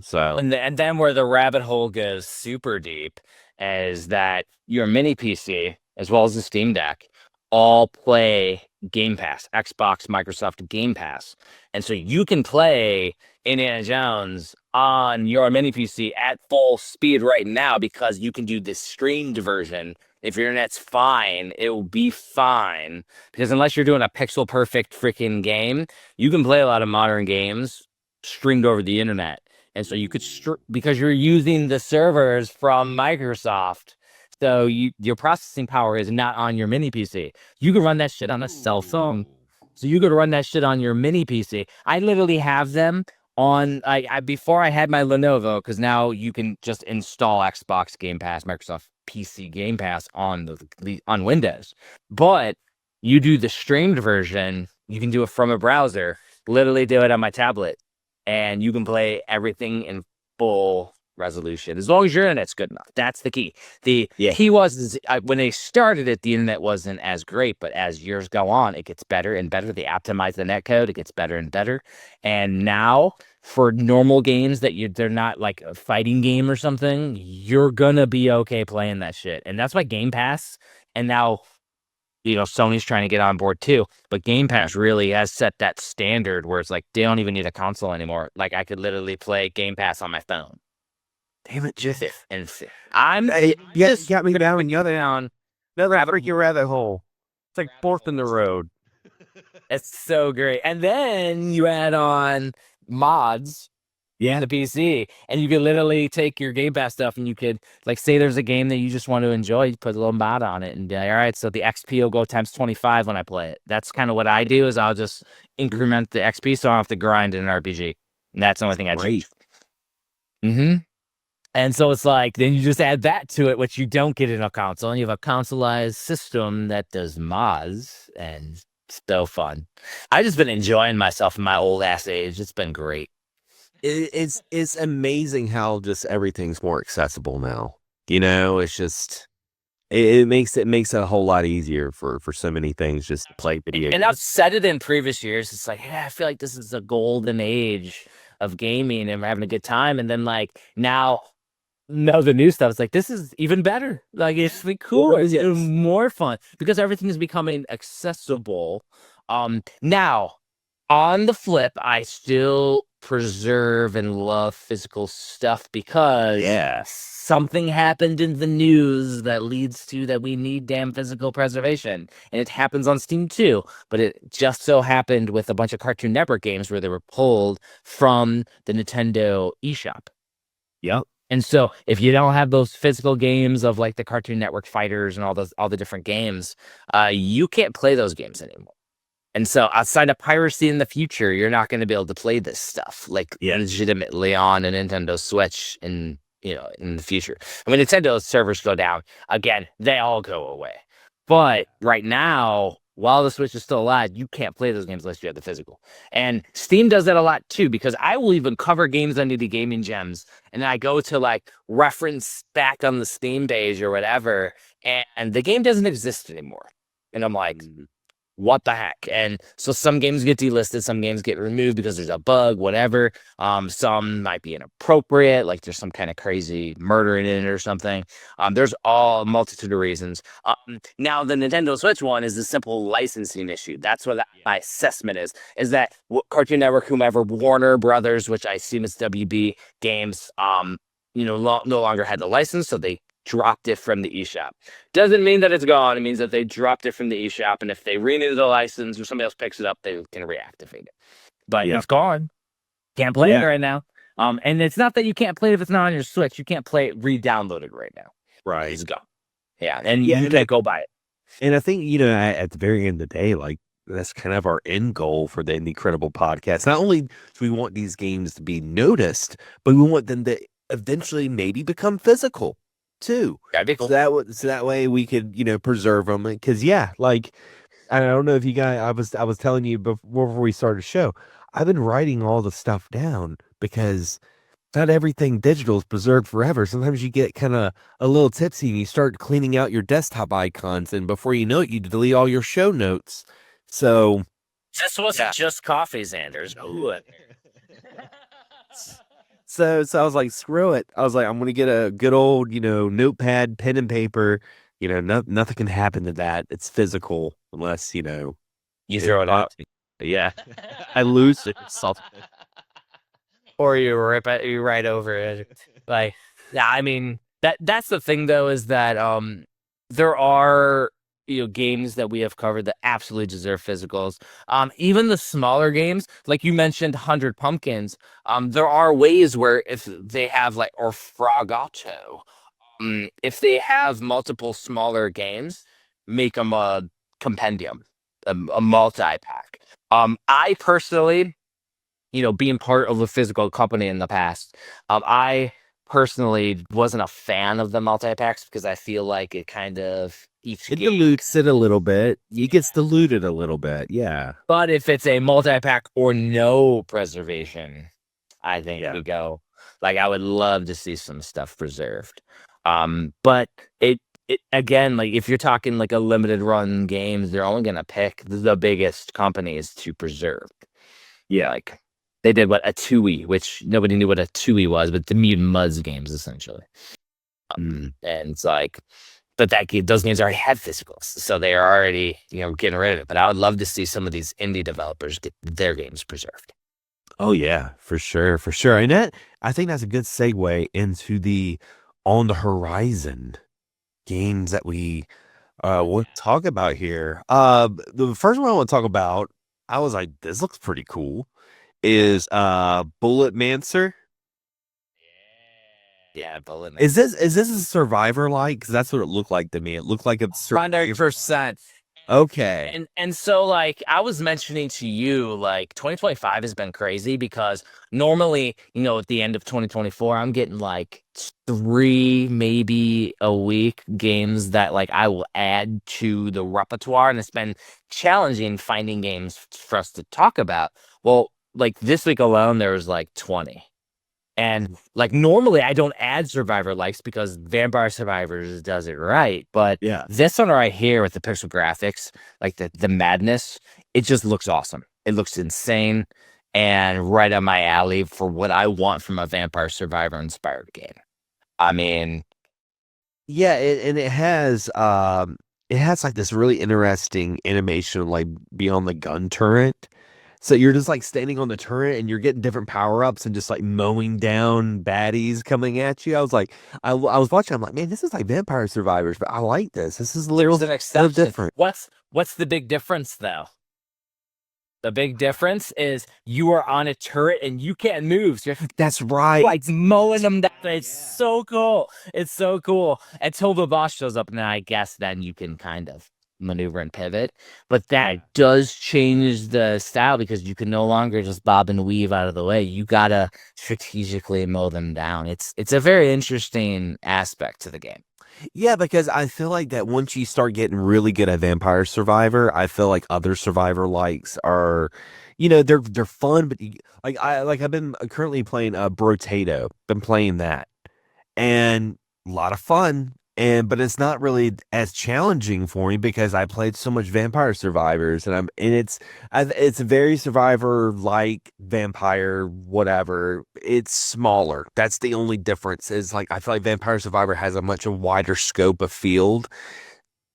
so.
And then where the rabbit hole goes super deep is that your mini PC, as well as the Steam Deck, all play Game Pass, Xbox, Microsoft Game Pass. And so you can play Indiana Jones on your mini PC at full speed right now, because you can do this streamed version. If your internet's fine, it will be fine. Because unless you're doing a pixel perfect freaking game, you can play a lot of modern games streamed over the internet. And so you could, because you're using the servers from Microsoft, so your processing power is not on your mini PC. You can run that shit on a cell phone. So you could run that shit on your mini PC. I literally have them on, before I had my Lenovo, because now you can just install Xbox Game Pass, Microsoft PC Game Pass on Windows. But you do the streamed version, you can do it from a browser, literally do it on my tablet, and you can play everything in full resolution as long as your internet's good enough. That's the key. The key was when they started it, the internet wasn't as great, but as years go on, it gets better and better. They optimize the netcode, it gets better and better. And now for normal games that they're not like a fighting game or something, you're gonna be okay playing that shit. And that's why Game Pass, and now Sony's trying to get on board too, but Game Pass really has set that standard where it's like they don't even need a console anymore. Like I could literally play Game Pass on my phone.
Damn it, Jeff.
And
you got me down and you're
down.
another freaking rabbit hole. It's like fourth in the road.
It's so great. And then you add on mods, the PC, and you could literally take your Game Pass stuff and you could, like, say there's a game that you just want to enjoy, you put a little mod on it and be like, all right, so the XP will go times 25 when I play it. That's kind of what I do, is I'll just increment the XP so I don't have to grind in an RPG. And that's the only thing I do. Mm-hmm. And so it's like, then you just add that to it, which you don't get in a console. And you have a consoleized system that does mods, and it's so fun. I've just been enjoying myself in my old ass age. It's been great.
It's amazing how just everything's more accessible now. It's just it makes it a whole lot easier for so many things just to play video games.
And I've said it in previous years. It's like, I feel like this is a golden age of gaming and we're having a good time. And then like now the new stuff, it's like, this is even better. Like it's like cool. It's more fun because everything is becoming accessible. Now on the flip, I still preserve and love physical stuff because something happened in the news that leads to that we need damn physical preservation, and it happens on Steam too. But it just so happened with a bunch of Cartoon Network games where they were pulled from the Nintendo eShop.
Yep.
And so if you don't have those physical games of like the Cartoon Network fighters and all the different games, you can't play those games anymore. And so outside of piracy in the future, you're not going to be able to play this stuff like legitimately on a Nintendo Switch in the future. I mean, Nintendo servers go down. Again, they all go away. But right now, while the Switch is still alive, you can't play those games unless you have the physical. And Steam does that a lot too, because I will even cover games under the Gaming Gems. And I go to like reference back on the Steam page or whatever, and the game doesn't exist anymore. And I'm like, what the heck? And so some games get delisted, some games get removed because there's a bug, whatever. Some might be inappropriate, like there's some kind of crazy murder in it or something. There's a multitude of reasons. Now the Nintendo Switch one is a simple licensing issue. That's what my assessment is that Cartoon Network, whomever, Warner Brothers, which I assume is WB Games, no longer had the license, so they dropped it from the eShop. Doesn't mean that it's gone. It means that they dropped it from the eShop, and if they renew the license or somebody else picks it up, they can reactivate it. But it's gone. Can't play it right now. And it's not that you can't play it if it's not on your Switch. You can't play it re-downloaded right now.
Right.
It's gone. Yeah, and you can't go buy it.
And I think, at the very end of the day, like that's kind of our end goal for the Incredible podcast. Not only do we want these games to be noticed, but we want them to eventually maybe become physical too.
That'd be cool.
So that way we could, preserve them. Because like I don't know if you guys, I was telling you before we started the show, I've been writing all the stuff down because not everything digital is preserved forever. Sometimes you get kind of a little tipsy and you start cleaning out your desktop icons, and before you know it, you delete all your show notes. So
This wasn't just coffee, Xanders.
so I was like, screw it. I was like, I'm gonna get a good old, notepad, pen and paper. Nothing can happen to that. It's physical unless,
You throw it out.
Yeah. I lose it.
Or you rip it, you write over it. Like, yeah, I mean that's the thing though, is that there are games that we have covered that absolutely deserve physicals. Even the smaller games, like you mentioned, 100 Pumpkins. There are ways where if they have or Froggo, if they have multiple smaller games, make them a compendium, a multi-pack. I personally, being part of a physical company in the past, I personally wasn't a fan of the multi-packs because I feel like it kind of each
It
game.
dilutes it a little bit. It gets diluted a little bit. Yeah.
But if it's a multi-pack or no preservation, I think we go. Like, I would love to see some stuff preserved. But it again, like if you're talking like a limited run games, they're only gonna pick the biggest companies to preserve.
Yeah.
Like they did a TUI, which nobody knew what a TUI was, but the Mutant Mudds games essentially. And it's like, but those games already had physicals, so they are already getting rid of it. But I would love to see some of these indie developers get their games preserved.
Oh yeah, for sure, for sure. And I think that's a good segue into the on the horizon games that we want to talk about here. The first one I want to talk about, I was like, this looks pretty cool, is Bulletmancer.
Yeah, Bulletmancer.
Is this a survivor like? Because that's what it looked like to me. It looked like a
100%.
Okay.
And so like I was mentioning to you, like 2025 has been crazy because normally, at the end of 2024, I'm getting like 3 maybe a week games that like I will add to the repertoire, and it's been challenging finding games for us to talk about. Well, like this week alone, there was like 20. And like normally I don't add survivor likes because Vampire Survivors does it right. But this one right here with the pixel graphics, like the madness, it just looks awesome. It looks insane and right on my alley for what I want from a Vampire Survivor inspired game. I mean,
yeah, and it has like this really interesting animation like beyond the gun turret. So you're just like standing on the turret and you're getting different power-ups and just like mowing down baddies coming at you. I was like, I was watching, I'm like, man, this is like Vampire Survivors, but I like this. This is literally so different.
What's the big difference though? The big difference is you are on a turret and you can't move. So
that's right.
Like mowing them down. It's so cool. It's so cool. Until the boss shows up, and I guess then you can kind of maneuver and pivot. But that does change the style because you can no longer just bob and weave out of the way. You gotta strategically mow them down. It's a very interesting aspect to the game.
Yeah, because I feel like that once you start getting really good at Vampire Survivor, I feel like other Survivor likes are, they're fun, but I've been currently playing Brotato. Been playing that, and a lot of fun. But it's not really as challenging for me because I played so much Vampire Survivors, and it's very Survivor like Vampire whatever. It's smaller. That's the only difference. Is like I feel like Vampire Survivor has a much wider scope of field,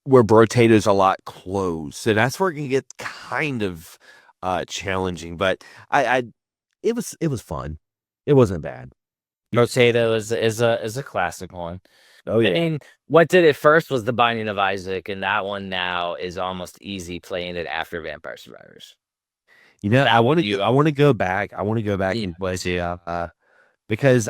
where Brotato's a lot closed. So that's where it can get kind of challenging. But it was fun. It wasn't bad.
Brotato is a classic one.
Oh yeah.
I mean, what did it first was the Binding of Isaac, and that one now is almost easy playing it after Vampire Survivors.
I want to go back. I want to go back and play because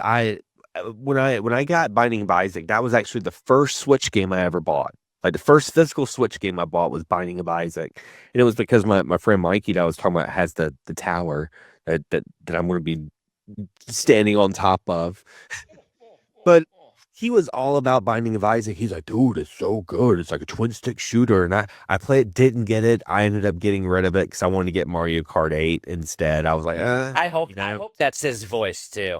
when I got Binding of Isaac, that was actually the first Switch game I ever bought.
Like the first physical Switch game I bought was Binding of Isaac, and it was because my friend Mikey that I was talking about has the tower that I'm going to be standing on top of. But he was all about Binding of Isaac. He's like, dude, it's so good. It's like a twin stick shooter. And I played, didn't get it. I ended up getting rid of it because I wanted to get Mario Kart 8 instead. I was like,
I hope
I
hope that's his voice too.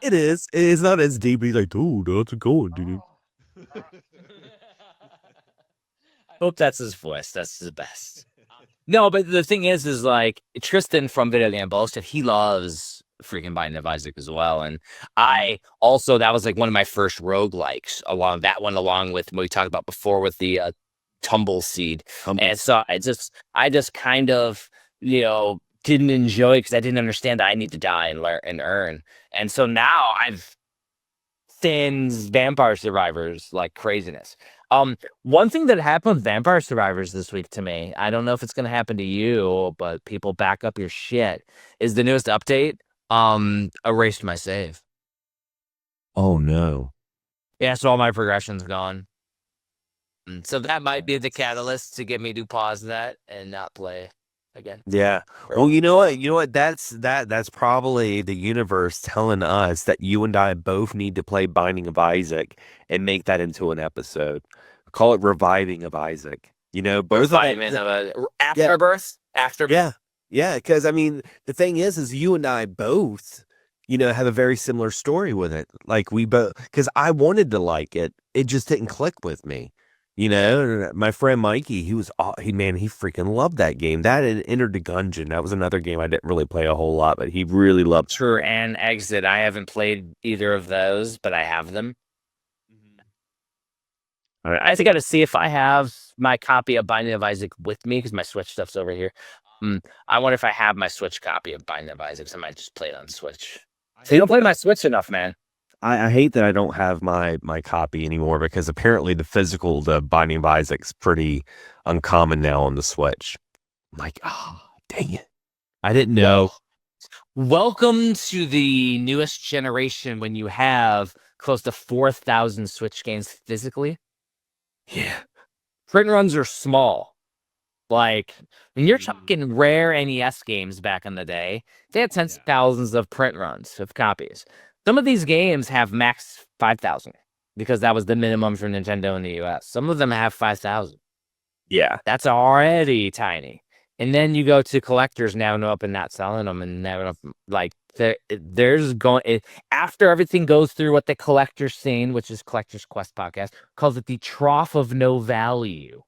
it is. It's not as deep. He's like, dude, that's a good one, dude.
I hope that's his voice. That's the best. No, but the thing is like Tristan from Video Game Bullshit, he loves freaking Binding of Isaac as well. And I also, that was like one of my first roguelikes along with what we talked about before with the Tumble Seed. And so I just kind of, didn't enjoy because I didn't understand that I need to die and learn and earn. And so now I've thins Vampire Survivors like craziness. One thing that happened with Vampire Survivors this week to me, I don't know if it's gonna happen to you, but people back up your shit, is the newest update erased my save.
Oh, no.
Yeah, so all my progression's gone. So that might be the catalyst to get me to pause that and not play again.
Yeah. Well, you know what? That's probably the universe telling us that you and I both need to play Binding of Isaac and make that into an episode. Call it Reviving of Isaac. Both of them.
Afterbirth? After
Yeah, because I mean, the thing is you and I both, have a very similar story with it. Like we both, because I wanted to like it, it just didn't click with me. My friend Mikey, he freaking loved that game. That and Entered the Gungeon. That was another game I didn't really play a whole lot, but he really loved.
True, and Exit. I haven't played either of those, but I have them. All right, I think I got to see if I have my copy of Binding of Isaac with me because my Switch stuff's over here. I wonder if I have my Switch copy of Binding of Isaac, so I might just play it on Switch. So you don't play my Switch enough, man.
I hate that I don't have my copy anymore because apparently the Binding of Isaac's pretty uncommon now on the Switch. I'm like, dang it. I didn't know.
Welcome to the newest generation when you have close to 4,000 Switch games physically.
Yeah.
Print runs are small. Like, when you're talking rare NES games back in the day, they had tens of thousands of print runs of copies. Some of these games have max 5,000 because that was the minimum for Nintendo in the US. Some of them have 5,000.
Yeah.
That's already tiny. And then you go to collectors now up and not selling them. And now, like, there's going, after everything goes through what the collector's scene, which is Collector's Quest podcast, calls it the trough of no value.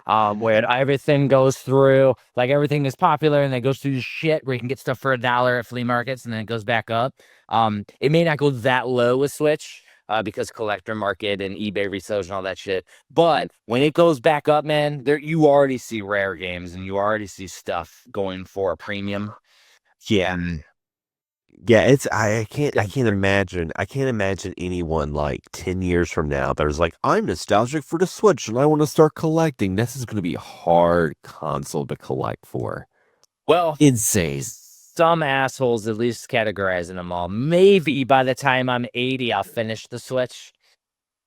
Where everything goes through, like everything is popular and then it goes through the shit where you can get stuff for $1 at flea markets and then it goes back up. It may not go that low with Switch because collector market and eBay resells and all that shit. But when it goes back up, man, you already see rare games and you already see stuff going for a premium.
Yeah. Yeah, I can't imagine anyone like 10 years from now there's like, I'm nostalgic for the Switch and I want to start collecting. This is going to be a hard console to collect for.
Well,
insane.
Some assholes at least categorizing them all. Maybe by the time I'm 80, I'll finish the Switch.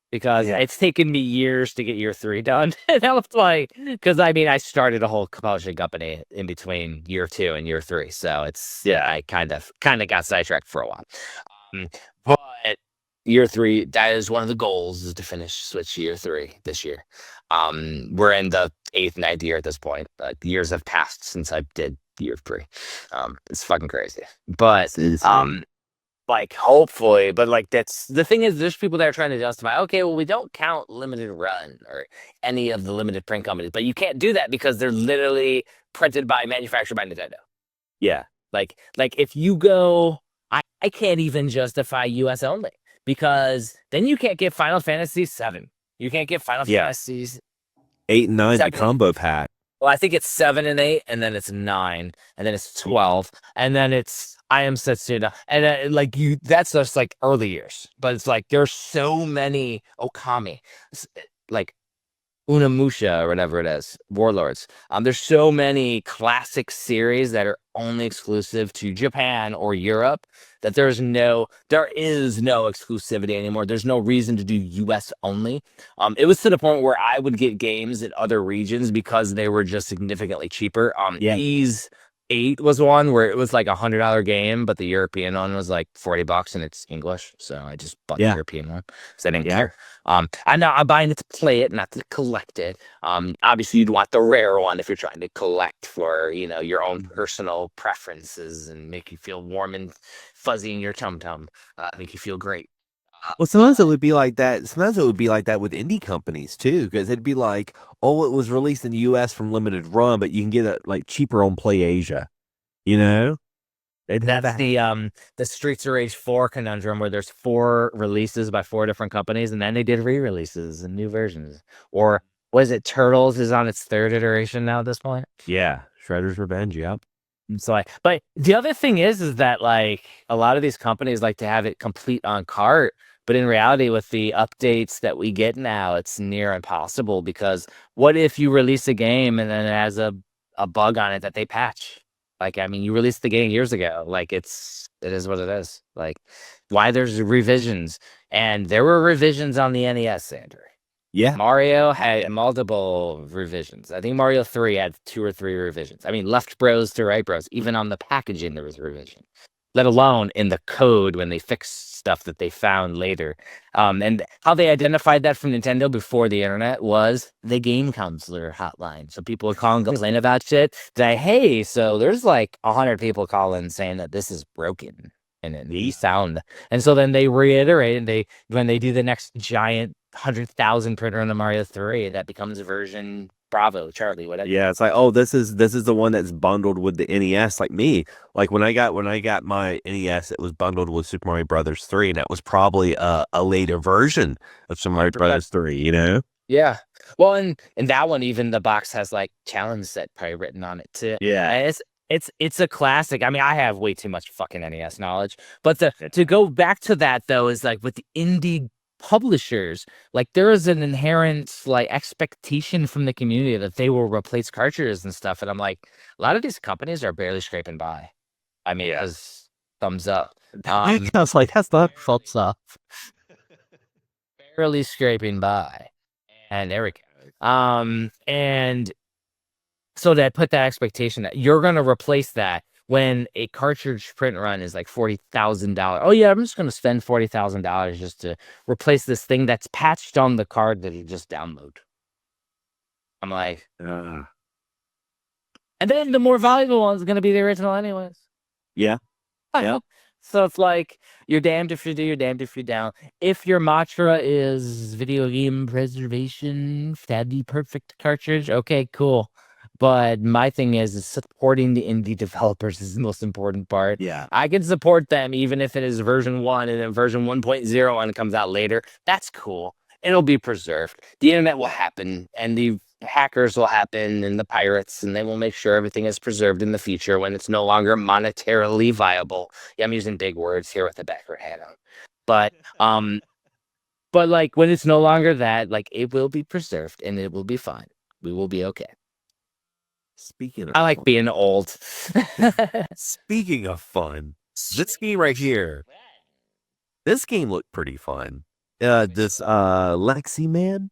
Because it's taken me years to get year 3 done. And I was like, because I mean, I started a whole publishing company in between year 2 and year 3. So I kind of got sidetracked for a while. But year 3, that is one of the goals, is to finish Switch year 3 this year. We're in the 8th, 9th year at this point. Years have passed since I did year 3. It's fucking crazy. But like, hopefully, but like, that's the thing is, there's people that are trying to justify, okay, well, we don't count limited run or any of the limited print companies, but you can't do that because they're literally manufactured by Nintendo.
Yeah.
Like if you go, I can't even justify US only because then you can't get Final Fantasy 7. You can't get Final Fantasies
8 and 9, the combo pack.
Well, I think it's 7 and 8, and then it's 9, and then it's 12, and then it's I Am Setsuna, and that's just like early years. But it's like there's so many Okami, like Unamusha or whatever it is, Warlords. There's so many classic series that are only exclusive to Japan or Europe that there is no exclusivity anymore. There's no reason to do US only. It was to the point where I would get games in other regions because they were just significantly cheaper. Ease 8 was one where it was like $100 game, but the European one was like $40 and it's English. So I just bought the European one because I didn't care. I'm buying it to play it, not to collect it. Obviously you'd want the rare one if you're trying to collect for, your own personal preferences and make you feel warm and fuzzy in your tum-tum, make you feel great.
Well, sometimes it would be like that. Sometimes it would be like that with indie companies too, because it'd be like, oh, it was released in the U.S. from limited run, but you can get it like cheaper on Play Asia.
That's the Streets of Rage 4 conundrum where there's 4 releases by 4 different companies, and then they did re-releases and new versions. Or was it Turtles is on its 3rd iteration now at this point?
Yeah, Shredder's Revenge. Yep.
So but the other thing is that like a lot of these companies like to have it complete on cart, but in reality, with the updates that we get now, it's near impossible because what if you release a game and then it has a bug on it that they patch? Like, I mean, you released the game years ago. Like, it is what it is. Like, why there's revisions? And there were revisions on the NES, Xander.
Yeah.
Mario had multiple revisions. I think Mario 3 had 2 or 3 revisions. I mean, left bros to right bros. Even on the packaging, there was a revision. Let alone in the code when they fixed stuff that they found later. And how they identified that from Nintendo before the internet was the game counselor hotline. So people would call and complain about shit. Hey, so there's like 100 people calling saying that this is broken and it needs sound. And so then they reiterate and when they do the next giant 100,000 printer on the Mario 3, that becomes version Bravo, Charlie, whatever.
Yeah, it's like, oh, this is the one that's bundled with the NES. Like me, like when I got my NES, it was bundled with Super Mario Brothers 3, and that was probably a later version of Super Mario Brothers 3.
Yeah. Well, and that one, even the box has like challenge set probably written on it too.
Yeah.
And it's a classic. I mean, I have way too much fucking NES knowledge, but to go back to that though is like with the indie publishers, like there is an inherent like expectation from the community that they will replace cartridges and stuff, and I'm like, a lot of these companies are barely scraping by. I mean, as thumbs up.
I was like, that's not thumbs up.
Barely scraping by, and there we go. And so that put that expectation that you're gonna replace that. When a cartridge print run is like $40,000. Oh yeah, I'm just gonna spend $40,000 just to replace this thing that's patched on the card that you just download. I'm like, and then the more valuable one is gonna be the original anyways.
Yeah. Yeah.
So it's like you're damned if you do, you're damned if you don't. If your mantra is video game preservation, that'd perfect cartridge. Okay, cool. But my thing is supporting the indie developers is the most important part.
Yeah.
I can support them even if it is version 1 and then version 1.0 when it comes out later. That's cool. It'll be preserved. The internet will happen and the hackers will happen and the pirates, and they will make sure everything is preserved in the future when it's no longer monetarily viable. Yeah, I'm using big words here with the backer hat on. But like when it's no longer that, like it will be preserved and it will be fine. We will be okay.
Speaking of
I like being old.
Speaking of fun, this game right here. This game looked pretty fun. This Leximan.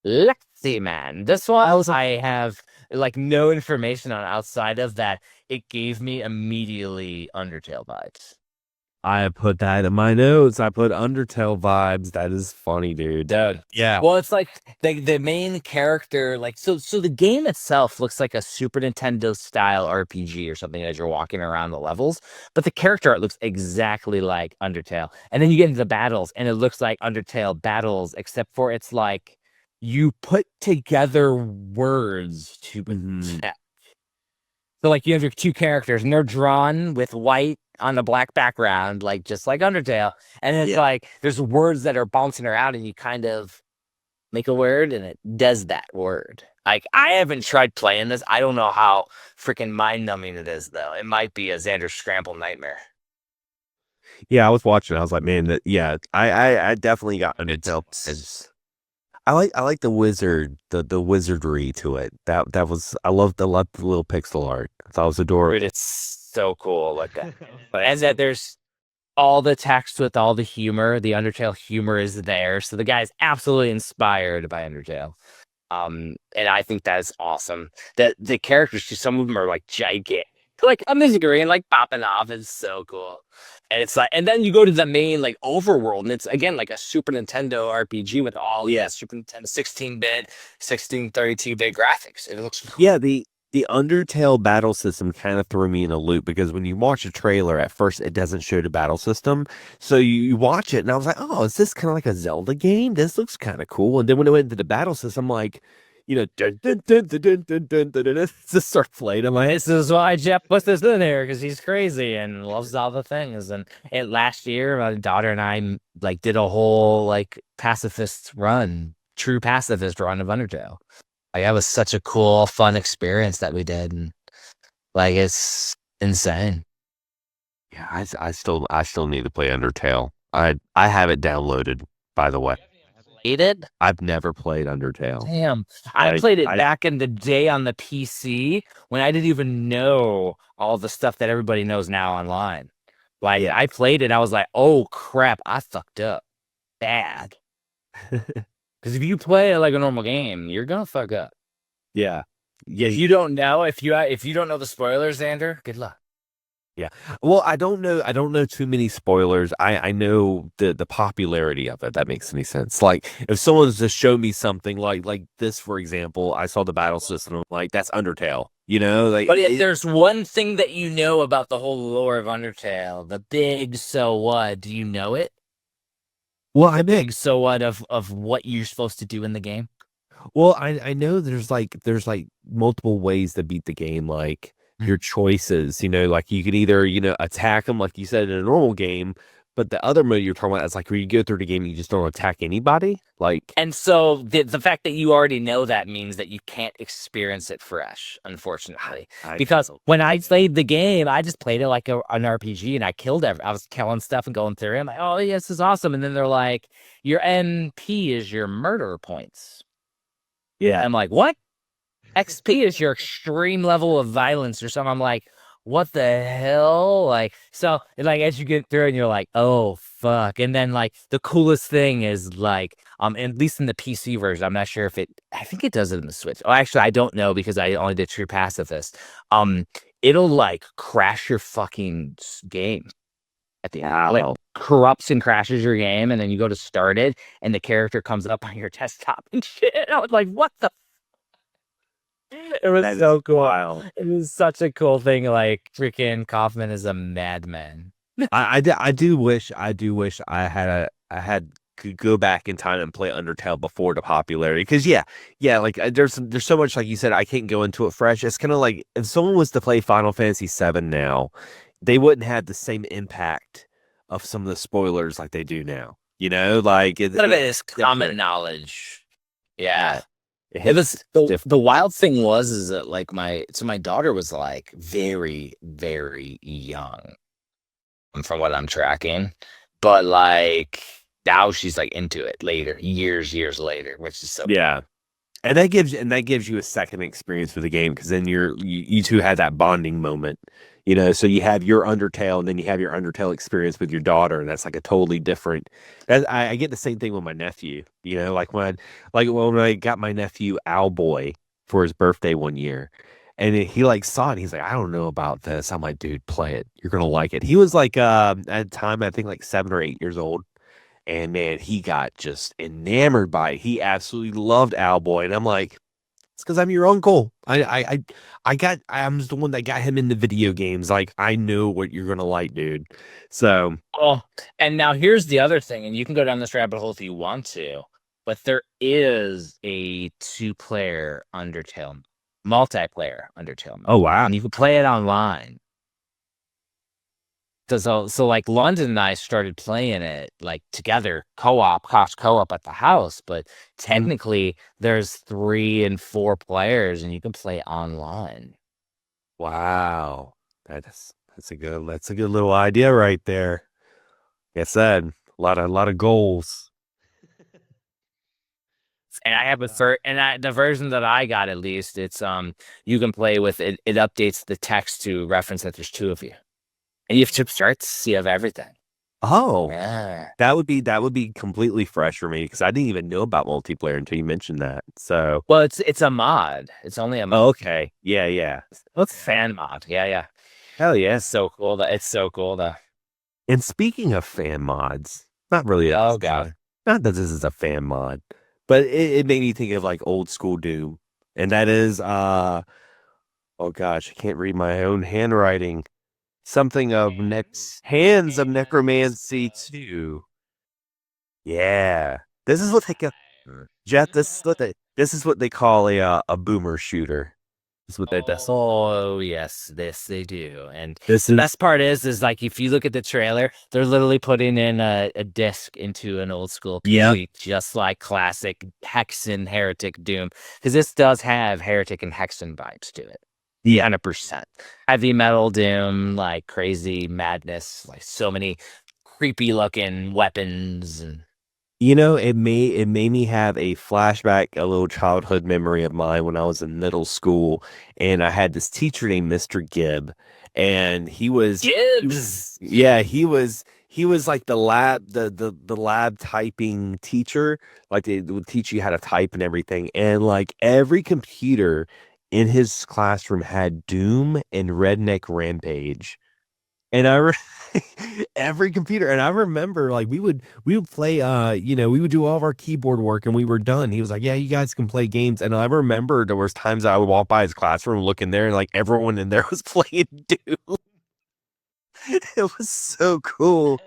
Leximan. This one I have like no information on outside of that. It gave me immediately Undertale vibes.
I put that in my notes. I put Undertale vibes. That is funny, dude. Yeah.
Well, it's like the main character, like so the game itself looks like a Super Nintendo style RPG or something as you're walking around the levels, but the character art looks exactly like Undertale. And then you get into the battles and it looks like Undertale battles, except for it's like you put together words to So like you have your 2 characters and they're drawn with white on the black background, like just like Undertale. And it's like there's words that are bouncing around and you kind of make a word and it does that word. Like I haven't tried playing this. I don't know how freaking mind numbing it is though. It might be a Xander Scramble nightmare.
Yeah, I was watching. I was like, man, I definitely got Undertale. I like the wizardry to it. That was I loved the little pixel art. I thought it was adorable.
Dude, it's so cool. Like that. And that there's all the text with all the humor. The Undertale humor is there. So the guy's absolutely inspired by Undertale. And I think that's awesome. That the characters, some of them are like gigantic. Like on the screen, like popping off. It's so cool. And it's like, and then you go to the main like overworld, and it's again like a Super Nintendo RPG with all Super Nintendo 16-bit, 1632-bit graphics. It looks cool.
Yeah, the Undertale battle system kind of threw me in a loop because when you watch a trailer, at first it doesn't show the battle system. So you watch it, and I was like, oh, is this kind of like a Zelda game? This looks kind of cool. And then when it went into the battle system, I'm like, dun, dun, dun, dun, dun, dun, dun, dun, dun, just start playing. I'm like,
This is why Jeff puts this in there, because he's crazy and loves all the things. And last year, my daughter and I like did a whole like true pacifist run of Undertale. Like that was such a cool, fun experience that we did, and like it's insane.
yeah, I still need to play Undertale. I have it downloaded, by the way.
Hated?
I've never played Undertale.
Damn. I played it back in the day on the PC when I didn't even know all the stuff that everybody knows now online. Like I played it, I was like, oh crap, I fucked up bad. Because if you play it like a normal game, you're gonna fuck up.
Yeah. Yeah.
If you don't know, if you don't know the spoilers, Xander, good luck.
Yeah. Well, I don't know too many spoilers. I know the popularity of it. That makes any sense. Like if someone's just show me something like this, for example, I saw the battle system. I'm like, that's Undertale. Like,
but there's one thing that you know about the whole lore of Undertale. The big so what? Do you know it?
Well, I
big so what of what you're supposed to do in the game?
Well, I know there's like multiple ways to beat the game, like your choices, like you could either, attack them like you said in a normal game, but the other mode you're talking about is like where you go through the game and you just don't attack anybody. Like,
and so the fact that you already know that means that you can't experience it fresh, unfortunately. Because when I played the game, I just played it like an RPG, and I killed I was killing stuff and going through it. I'm like, oh, yeah, this is awesome. And then they're like, your MP is your murder points.
Yeah.
I'm like, what? XP is your extreme level of violence or something. I'm like, what the hell? Like, so like as you get through and you're like, oh fuck. And then like the coolest thing is like, at least in the PC version, I'm not sure if I think it does it in the Switch. Oh, actually I don't know because I only did true pacifist. It'll like crash your fucking game at the end. Like corrupts and crashes your game, and then you go to start it and the character comes up on your desktop and shit. I was like, what the it was so cool. It was such a cool thing. Like freaking Kaufman is a madman.
I do wish I could go back in time and play Undertale before the popularity. Because yeah, like there's so much, like you said, I can't go into it fresh. It's kind of like if someone was to play Final Fantasy VII now, they wouldn't have the same impact of some of the spoilers like they do now. Like
none of it is common knowledge. Yeah. It was the wild thing is that like my daughter was like very, very young from what I'm tracking, but like now she's like into it later, years later, which is so
cool. And that gives you a second experience for the game, because then you two had that bonding moment, so you have your Undertale and then you have your Undertale experience with your daughter, and that's like a totally different. I get the same thing with my nephew, like when I got my nephew Owlboy for his birthday one year, and he like saw it, and he's like, I don't know about this. I'm like, dude, play it. You're gonna like it. He was like at the time I think like 7 or 8 years old. And man, he got just enamored by it. He absolutely loved Owlboy. And I'm like, it's because I'm your uncle. I'm the one that got him into video games. Like, I know what you're gonna like, dude. So
and now here's the other thing, and you can go down this rabbit hole if you want to, but there is a 2-player multiplayer Undertale mode.
Oh wow.
And you can play it online. So like London and I started playing it like together, co-op at the house, but technically there's 3 and 4 players and you can play online.
Wow. That's a good little idea right there. Like I said, a lot of goals.
And I have the version that I got, at least, it's you can play with it. It updates the text to reference that there's 2 of you, and you have 2 charts. You have everything.
Oh,
Yeah.
that would be completely fresh for me because I didn't even know about multiplayer until you mentioned that. So,
Well, it's a mod. It's only a mod.
oh, okay, yeah.
It's fan mod. Yeah.
Hell yeah.
It's so cool. It's so cool.
And speaking of fan mods, not really.
Oh, God.
Not that this is a fan mod, but it made me think of like old school Doom, and that is oh gosh, I can't read my own handwriting. Something of Hands of Necromancy II. Yeah, this is what they call Jeff. This is what they call a boomer shooter. This is what they
Oh yes, this they do. And
This
the
is
best part is like if you look at the trailer, they're literally putting in a disc into an old school
Yep.
PC, just like classic Hexen Heretic Doom, because this does have Heretic and Hexen vibes to it.
Yeah.
100%. Heavy metal Doom, like crazy madness, like so many creepy looking weapons. And
You know, it made me have a flashback, a little childhood memory of mine when I was in middle school, and I had this teacher named Mr. Gibb, and
Gibbs.
he was like the lab typing teacher, like they would teach you how to type and everything, and like every computer in his classroom had Doom and Redneck Rampage. And every computer, and I remember like we would play we would do all of our keyboard work and we were done. He was like, yeah, you guys can play games. And I remember there was times I would walk by his classroom, look in there, and like everyone in there was playing Doom. It was so cool.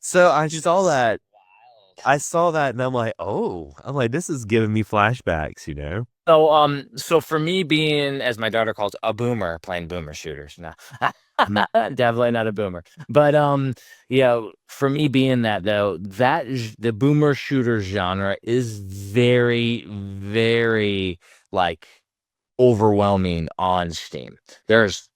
So I saw that and I'm like, this is giving me flashbacks, you know?
So for me being, as my daughter calls, a boomer, playing boomer shooters. No, definitely not a boomer. But for me being that though, the boomer shooter genre is very, very like overwhelming on Steam. There's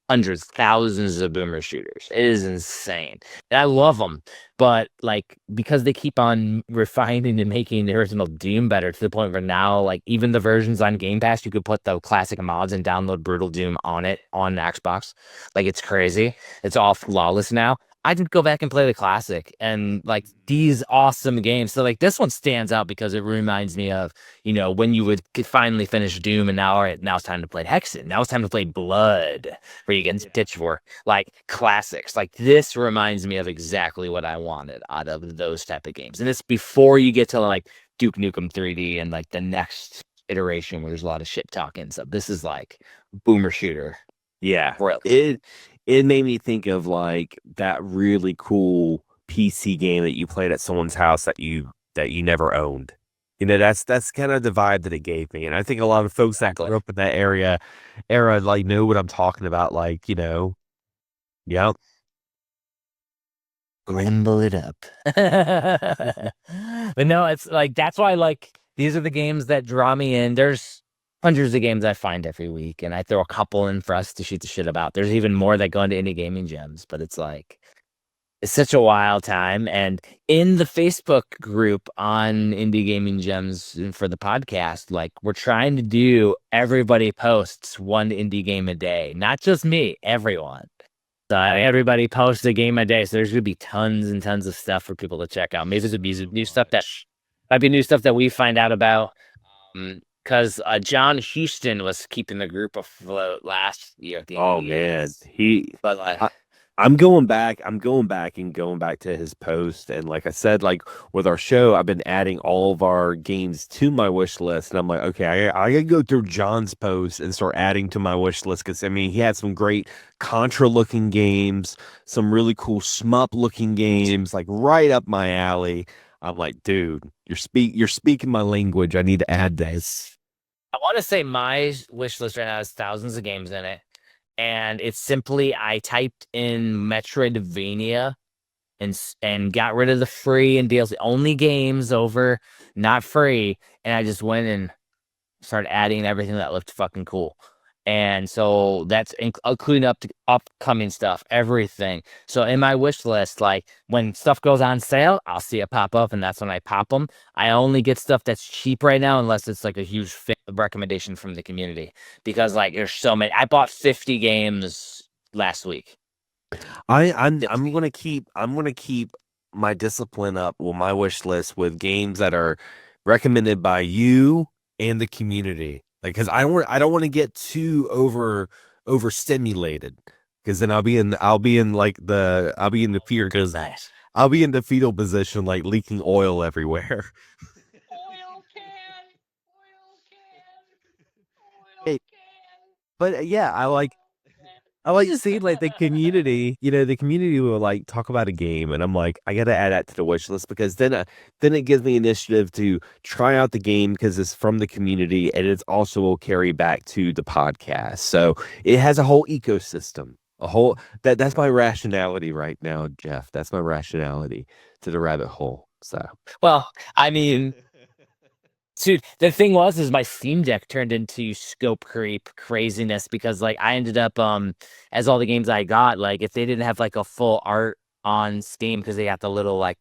hundreds, thousands of boomer shooters. It is insane. And I love them, but like because they keep on refining and making the original Doom better to the point where now, like even the versions on Game Pass, you could put the classic mods and download Brutal Doom on it on Xbox. Like it's crazy. It's all flawless now. I did go back and play the classic and like these awesome games. So like this one stands out because it reminds me of, when you would finally finish Doom and now it's time to play Hexen. Now it's time to play Blood where you get stitch for like classics. Like this reminds me of exactly what I wanted out of those type of games. And it's before you get to like Duke Nukem 3D and like the next iteration where there's a lot of shit talking. So this is like boomer shooter.
Yeah.
Really.
It made me think of like that really cool PC game that you played at someone's house that you never owned. That's kind of the vibe that it gave me. And I think a lot of folks that grew up in that era like know what I'm talking about. Like, yeah.
Grimble it up. But no, it's like that's why like these are the games that draw me in. There's hundreds of games I find every week, and I throw a couple in for us to shoot the shit about. There's even more that go into indie gaming gems, but it's like it's such a wild time. And in the Facebook group on indie gaming gems for the podcast, like we're trying to do everybody posts one indie game a day, not just me, everyone. So everybody posts a game a day. So there's gonna be tons and tons of stuff for people to check out. Maybe there's new stuff that might be new stuff that we find out about. Because John Houston was keeping the group afloat last year. At the end
Oh
of the year.
man, I'm going back to his post, and like I said, like with our show, I've been adding all of our games to my wish list, and I'm like, okay, I gotta go through John's post and start adding to my wish list because I mean he had some great Contra looking games, some really cool shmup looking games, like right up my alley. I'm like, dude, you're speaking my language. I need to add this.
I want to say my wish list right now has thousands of games in it. And it's simply I typed in Metroidvania and got rid of the free and DLC only games over not free. And I just went and started adding everything that looked fucking cool. And so that's including up to upcoming stuff, everything. So in my wish list, like when stuff goes on sale, I'll see it pop up, and that's when I pop them. I only get stuff that's cheap right now, unless it's like a huge recommendation from the community, because like there's so many. I bought 50 games last week.
I'm gonna keep my discipline up, well, my wish list with games that are recommended by you and the community. Like, because I don't want to get too overstimulated, because then I'll be in the fear, because
Nice.
I'll be in the fetal position, like leaking oil everywhere. Hey, but yeah, I like to see like the community, the community will like talk about a game, and I'm like, I gotta add that to the wish list, because then it gives me initiative to try out the game, because it's from the community, and it's also will carry back to the podcast. So it has a whole ecosystem, that's my rationality right now, Jeff. That's my rationality to the rabbit hole. So
Well, I mean, dude, the thing is my Steam Deck turned into scope creep craziness, because like I ended up as all the games I got, like if they didn't have like a full art on Steam, because they got the little like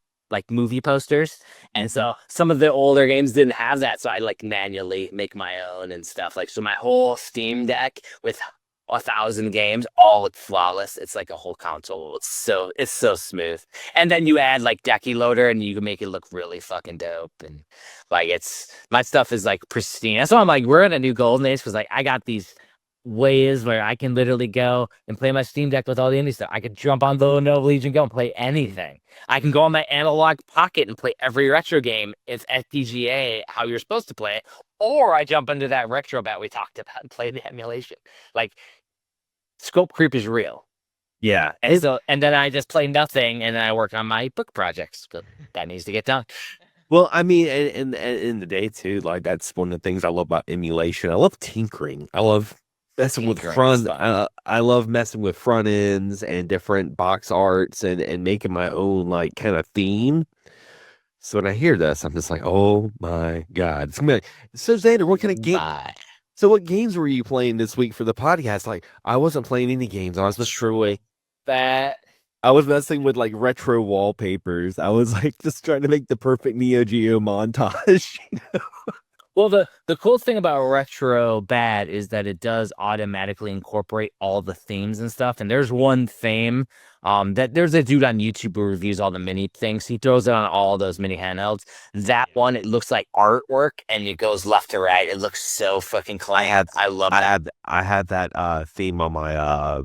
movie posters, and so some of the older games didn't have that, so I like manually make my own and stuff. Like, so my whole Steam Deck with 1,000 games, all flawless. It's like a whole console. It's so smooth. And then you add like Decky Loader, and you can make it look really fucking dope. And like my stuff is like pristine. That's why I'm like, we're in a new golden age, because like I got these ways where I can literally go and play my Steam Deck with all the indie stuff. I could jump on the Lenovo Legion Go and play anything. I can go on my analog pocket and play every retro game. It's FPGA, how you're supposed to play it. Or I jump into that retro bat we talked about and play the emulation. Like, scope creep is real.
yeah,
And then I just play nothing, and then I work on my book projects. That needs to get done.
well, I mean, in the day too, like that's one of the things I love about emulation. I love tinkering. I love messing with
Tinkering
front.
is fun.
I love messing with front ends and different box arts, and making my own like kind of theme. So when I hear this, I'm just like, oh my god! It's gonna be like, so Xander, what kind of game?
Bye.
So what games were you playing this week for the podcast? Like, I wasn't playing any games. I was just
Truly. That.
I was messing with like retro wallpapers. I was like just trying to make the perfect Neo Geo montage.
Well, the cool thing about retro bad is that it does automatically incorporate all the themes and stuff. And there's one theme that there's a dude on YouTube who reviews all the mini things. He throws it on all those mini handhelds. That one, it looks like artwork, and it goes left to right. It looks so fucking clean. I love that.
I had that theme on my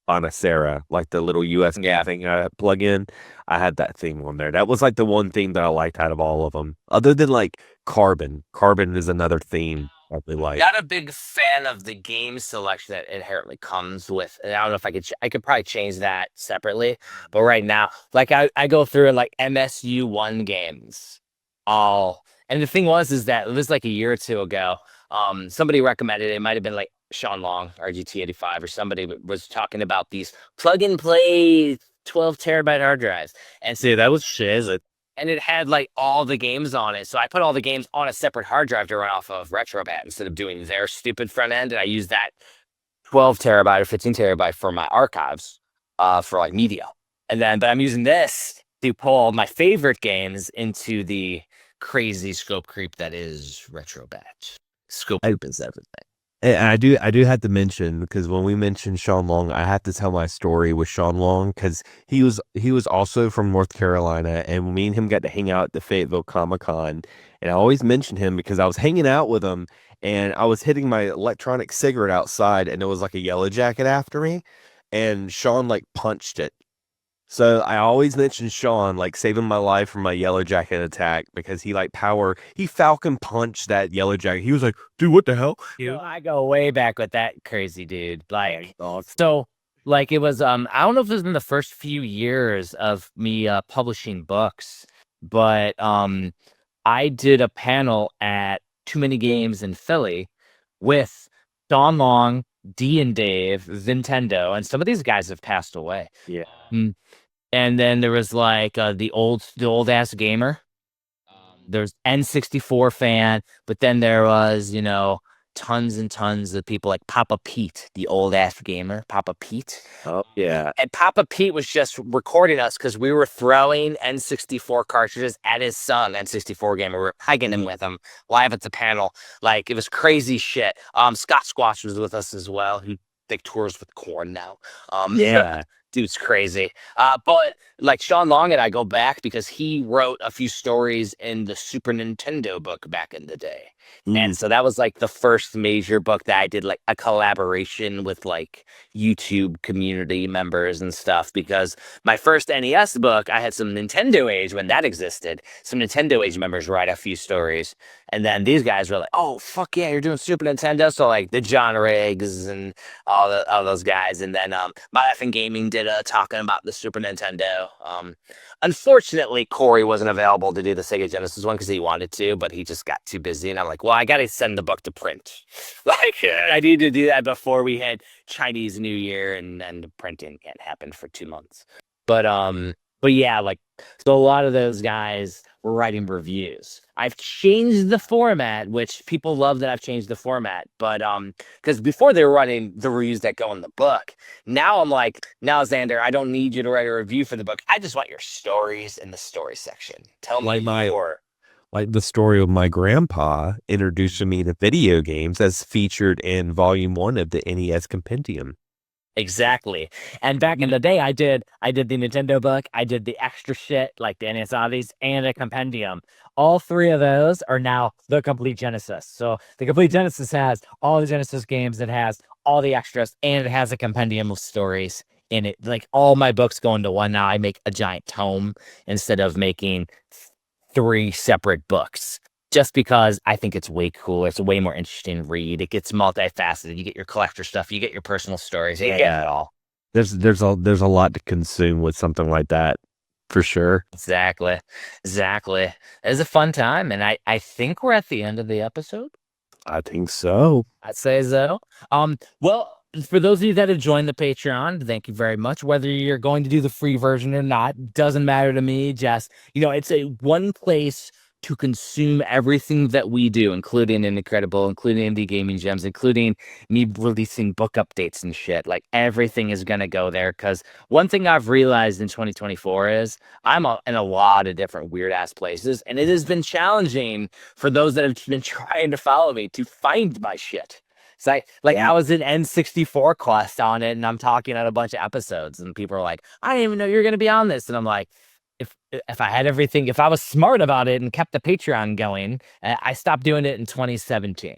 Bonacera, like the little USB thing I plug in. I had that theme on there. That was like the one theme that I liked out of all of them, other than like Carbon. Carbon is another theme I really like.
Not a big fan of the game selection that inherently comes with. And I don't know if I could probably change that separately. But right now, like I go through like MSU1 games. And the thing is that it was like a year or two ago. Somebody recommended it might have been like Sean Long, RGT85, or somebody was talking about these plug and play 12 terabyte hard drives. And so that was shit. And it had like all the games on it. So I put all the games on a separate hard drive to run off of RetroBat instead of doing their stupid front end. And I used that 12 terabyte or 15 terabyte for my archives for like media. But I'm using this to pull my favorite games into the crazy scope creep that is RetroBat. Scope creep is everything.
And I do have to mention, because when we mentioned Sean Long, I have to tell my story with Sean Long, because he was also from North Carolina, and me and him got to hang out at the Fayetteville Comic-Con, and I always mention him because I was hanging out with him, and I was hitting my electronic cigarette outside, and there was like a yellow jacket after me, and Sean like punched it. So I always mention Sean, like saving my life from my yellow jacket attack, because he Falcon punched that yellow jacket. He was like, dude, what the hell?
Well, I go way back with that crazy dude. Like, so like it was, I don't know if it was in the first few years of me publishing books, but I did a panel at Too Many Games in Philly with Sean Long, D and Dave, Nintendo, and some of these guys have passed away.
Yeah.
And then there was like the old ass gamer. There's N64 fan, but then there was tons and tons of people like Papa Pete, the old ass gamer, Papa Pete.
Oh yeah.
And Papa Pete was just recording us because we were throwing N64 cartridges at his son, N64 gamer. We were hugging him with him live at the panel. Like, it was crazy shit. Scott Squatch was with us as well, who like tours with Korn now.
Yeah.
Dude's crazy. But like Sean Long and I go back because he wrote a few stories in the Super Nintendo book back in the day. And so that was like the first major book that I did like a collaboration with like YouTube community members and stuff, because my first NES book, I had some Nintendo Age when that existed. Some Nintendo Age members write a few stories. And then these guys were like, oh, fuck yeah, you're doing Super Nintendo. So like the John Riggs and all those guys. And then My Effing Gaming did a talking about the Super Nintendo. Unfortunately, Corey wasn't available to do the Sega Genesis one because he wanted to, but he just got too busy. And I'm like, well, I got to send the book to print. Like, I need to do that before we hit Chinese New Year, and the printing can't happen for 2 months. But yeah, like, so a lot of those guys were writing reviews. I've changed the format, which people love that I've changed the format. But because before they were writing the reviews that go in the book, now I'm like, now Xander, I don't need you to write a review for the book. I just want your stories in the story section. Tell me more.
Like the story of my grandpa introducing me to video games as featured in volume 1 of the NES Compendium.
Exactly. And back in the day, I did the Nintendo book, I did the extra shit like the NES Oddies and a compendium. All three of those are now the Complete Genesis. So the Complete Genesis has all the Genesis games, it has all the extras, and it has a compendium of stories in it. Like, all my books go into one now. I make a giant tome instead of making 3 separate books. Just because I think it's way cooler. It's a way more interesting read. It gets multifaceted. You get your collector stuff. You get your personal stories. You get it all.
There's a lot to consume with something like that, for sure.
Exactly. It was a fun time, and I think we're at the end of the episode.
I think so.
I'd say so. Well, for those of you that have joined the Patreon, thank you very much. Whether you're going to do the free version or not, doesn't matter to me. Just, it's a one place to consume everything that we do, including Incredible, including Indie Gaming Gems, including me releasing book updates and shit. Like, everything is going to go there, because one thing I've realized in 2024 is I'm in a lot of different weird ass places, and it has been challenging for those that have been trying to follow me to find my shit. So I was in N64 Quest on it, and I'm talking on a bunch of episodes, and people are like, I didn't even know you were going to be on this. And I'm like, if I had everything, if I was smart about it and kept the Patreon going, I stopped doing it in 2017.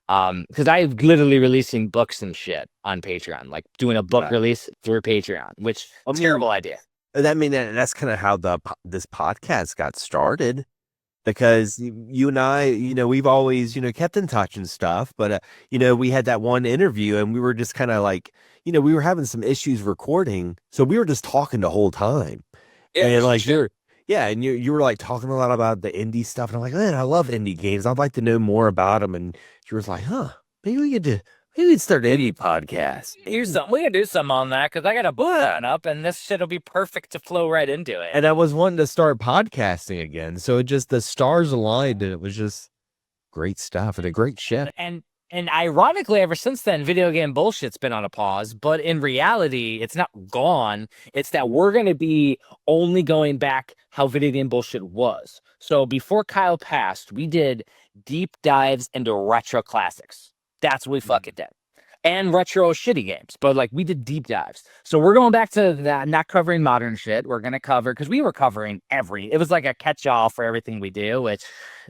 Because I'm literally releasing books and shit on Patreon, like doing a book release through Patreon, which terrible idea.
That's kind of how this podcast got started, because you and I, we've always, kept in touch and stuff, but we had that one interview, and we were just kind of like, we were having some issues recording, so we were just talking the whole time. Yeah, and like you were like talking a lot about the indie stuff, and I'm like, man, I love indie games. I'd like to know more about them. And you were like, maybe we could start an indie podcast.
Here's something, we could do something on that, because I got a book up, and this shit'll be perfect to flow right into it.
And I was wanting to start podcasting again, so the stars aligned, and it was just great stuff and a great shit.
And ironically, ever since then, video game bullshit's been on a pause. But in reality, it's not gone. It's that we're going to be only going back how video game bullshit was. So before Kyle passed, we did deep dives into retro classics. That's what we fucking did. And retro shitty games. But like, we did deep dives. So we're going back to that, not covering modern shit. We're going to cover, because we were covering it was like a catch-all for everything we do, which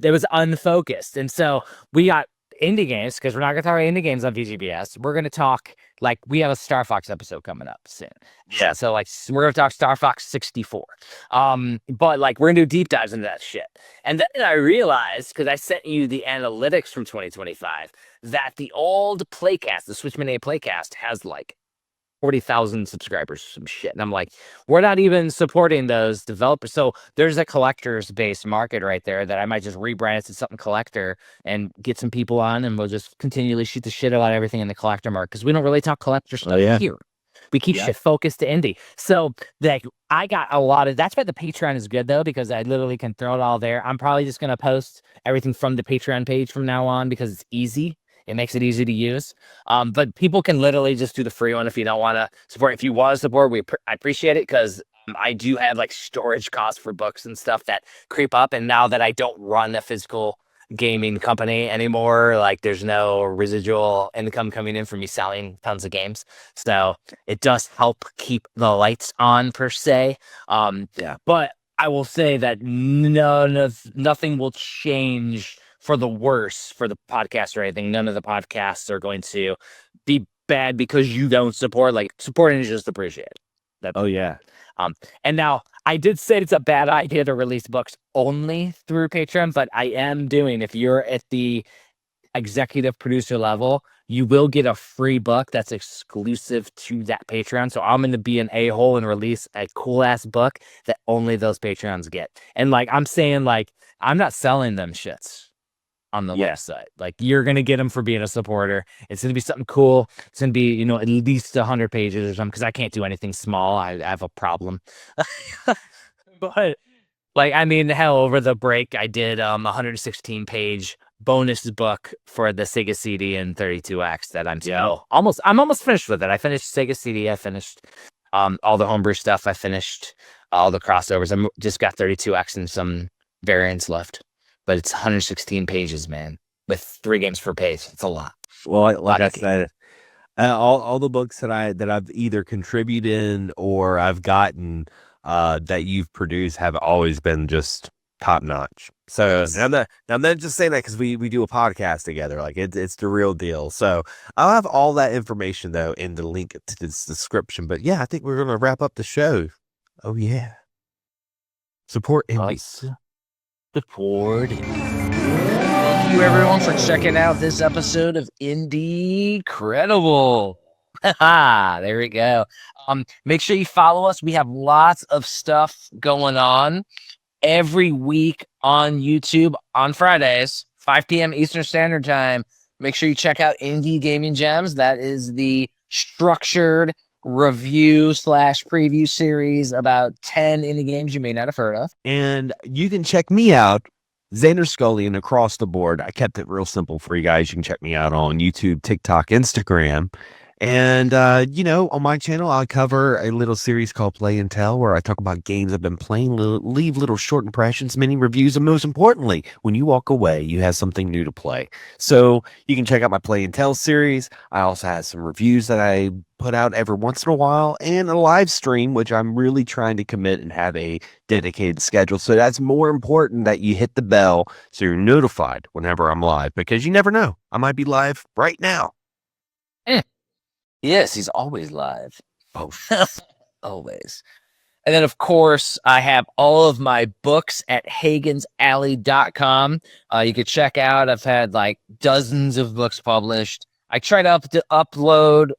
it was unfocused. And so we got indie games, because we're not going to talk about indie games on VGBS. We're going to talk, like, we have a Star Fox episode coming up soon. Yeah. So like, we're going to talk Star Fox 64. But like, we're going to do deep dives into that shit. And then I realized, because I sent you the analytics from 2025, that the old Playcast, the Switch Mini Playcast, has like 40,000 subscribers, some shit. And I'm like, we're not even supporting those developers. So there's a collector's based market right there that I might just rebrand it to something collector and get some people on, and we'll just continually shoot the shit about everything in the collector market, because we don't really talk collector stuff here. We keep shit focused to indie. So like, I got a lot of, that's why the Patreon is good though, because I literally can throw it all there. I'm probably just going to post everything from the Patreon page from now on, because it's easy. It makes it easy to use. But people can literally just do the free one if you don't want to support. If you want to support, I appreciate it, because I do have like storage costs for books and stuff that creep up. And now that I don't run a physical gaming company anymore, like there's no residual income coming in from me selling tons of games. So it does help keep the lights on, per se. But I will say that nothing will change for the worse for the podcast or anything. None of the podcasts are going to be bad because you don't support. Like, supporting is just appreciated.
Oh yeah.
And now I did say it's a bad idea to release books only through Patreon, but I am doing, if you're at the executive producer level, you will get a free book that's exclusive to that Patreon. So I'm going to be an a-hole and release a cool ass book that only those Patreons get. And like, I'm saying, like, I'm not selling them shits on the website. Like, you're going to get them for being a supporter. It's going to be something cool. It's going to be, at least 100 pages or something, because I can't do anything small. I have a problem. But like, I mean, hell, over the break, I did 116 page bonus book for the Sega CD and 32X that I'm almost finished with it. I finished Sega CD. I finished all the homebrew stuff. I finished all the crossovers. I just got 32X and some variants left. But it's 116 pages, man, with 3 games per page. It's a lot.
Well, like I said, all the books that I've either contributed in or I've gotten that you've produced have always been just top notch. So I'm not just saying that because we do a podcast together. Like, it's the real deal. So I'll have all that information though in the link to this description. But yeah, I think we're gonna wrap up the show. Oh yeah, support indie.
Support. Thank you, everyone, for checking out this episode of Indie Credible. There we go. Make sure you follow us. We have lots of stuff going on every week on YouTube on Fridays, 5 p.m. Eastern Standard Time. Make sure you check out Indie Gaming Gems. That is the structured review/preview series about 10 indie games you may not have heard of.
And you can check me out, Xander Skullion, across the board. I kept it real simple for you guys. You can check me out on YouTube, TikTok, Instagram. And, on my channel, I cover a little series called Play and Tell, where I talk about games I've been playing, leave little short impressions, mini reviews, and most importantly, when you walk away, you have something new to play. So you can check out my Play and Tell series. I also have some reviews that I put out every once in a while, and a live stream, which I'm really trying to commit and have a dedicated schedule. So that's more important that you hit the bell so you're notified whenever I'm live, because you never know. I might be live right now.
Yes, he's always live. Oh, always. And then, of course, I have all of my books at HagensAlley.com. You could check out. I've had like dozens of books published. I try to upload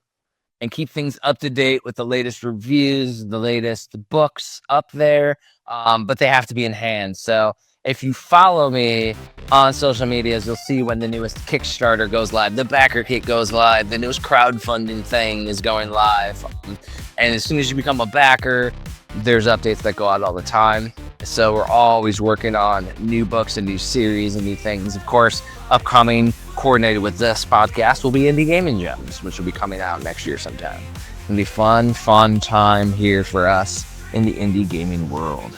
and keep things up to date with the latest reviews, the latest books up there, but they have to be in hand. So if you follow me on social medias, you'll see when the newest Kickstarter goes live, the backer kit goes live, the newest crowdfunding thing is going live. And as soon as you become a backer, there's updates that go out all the time. So we're always working on new books and new series and new things. Of course, upcoming, coordinated with this podcast, will be Indie Gaming Gems, which will be coming out next year sometime. It'll be fun time here for us in the indie gaming world.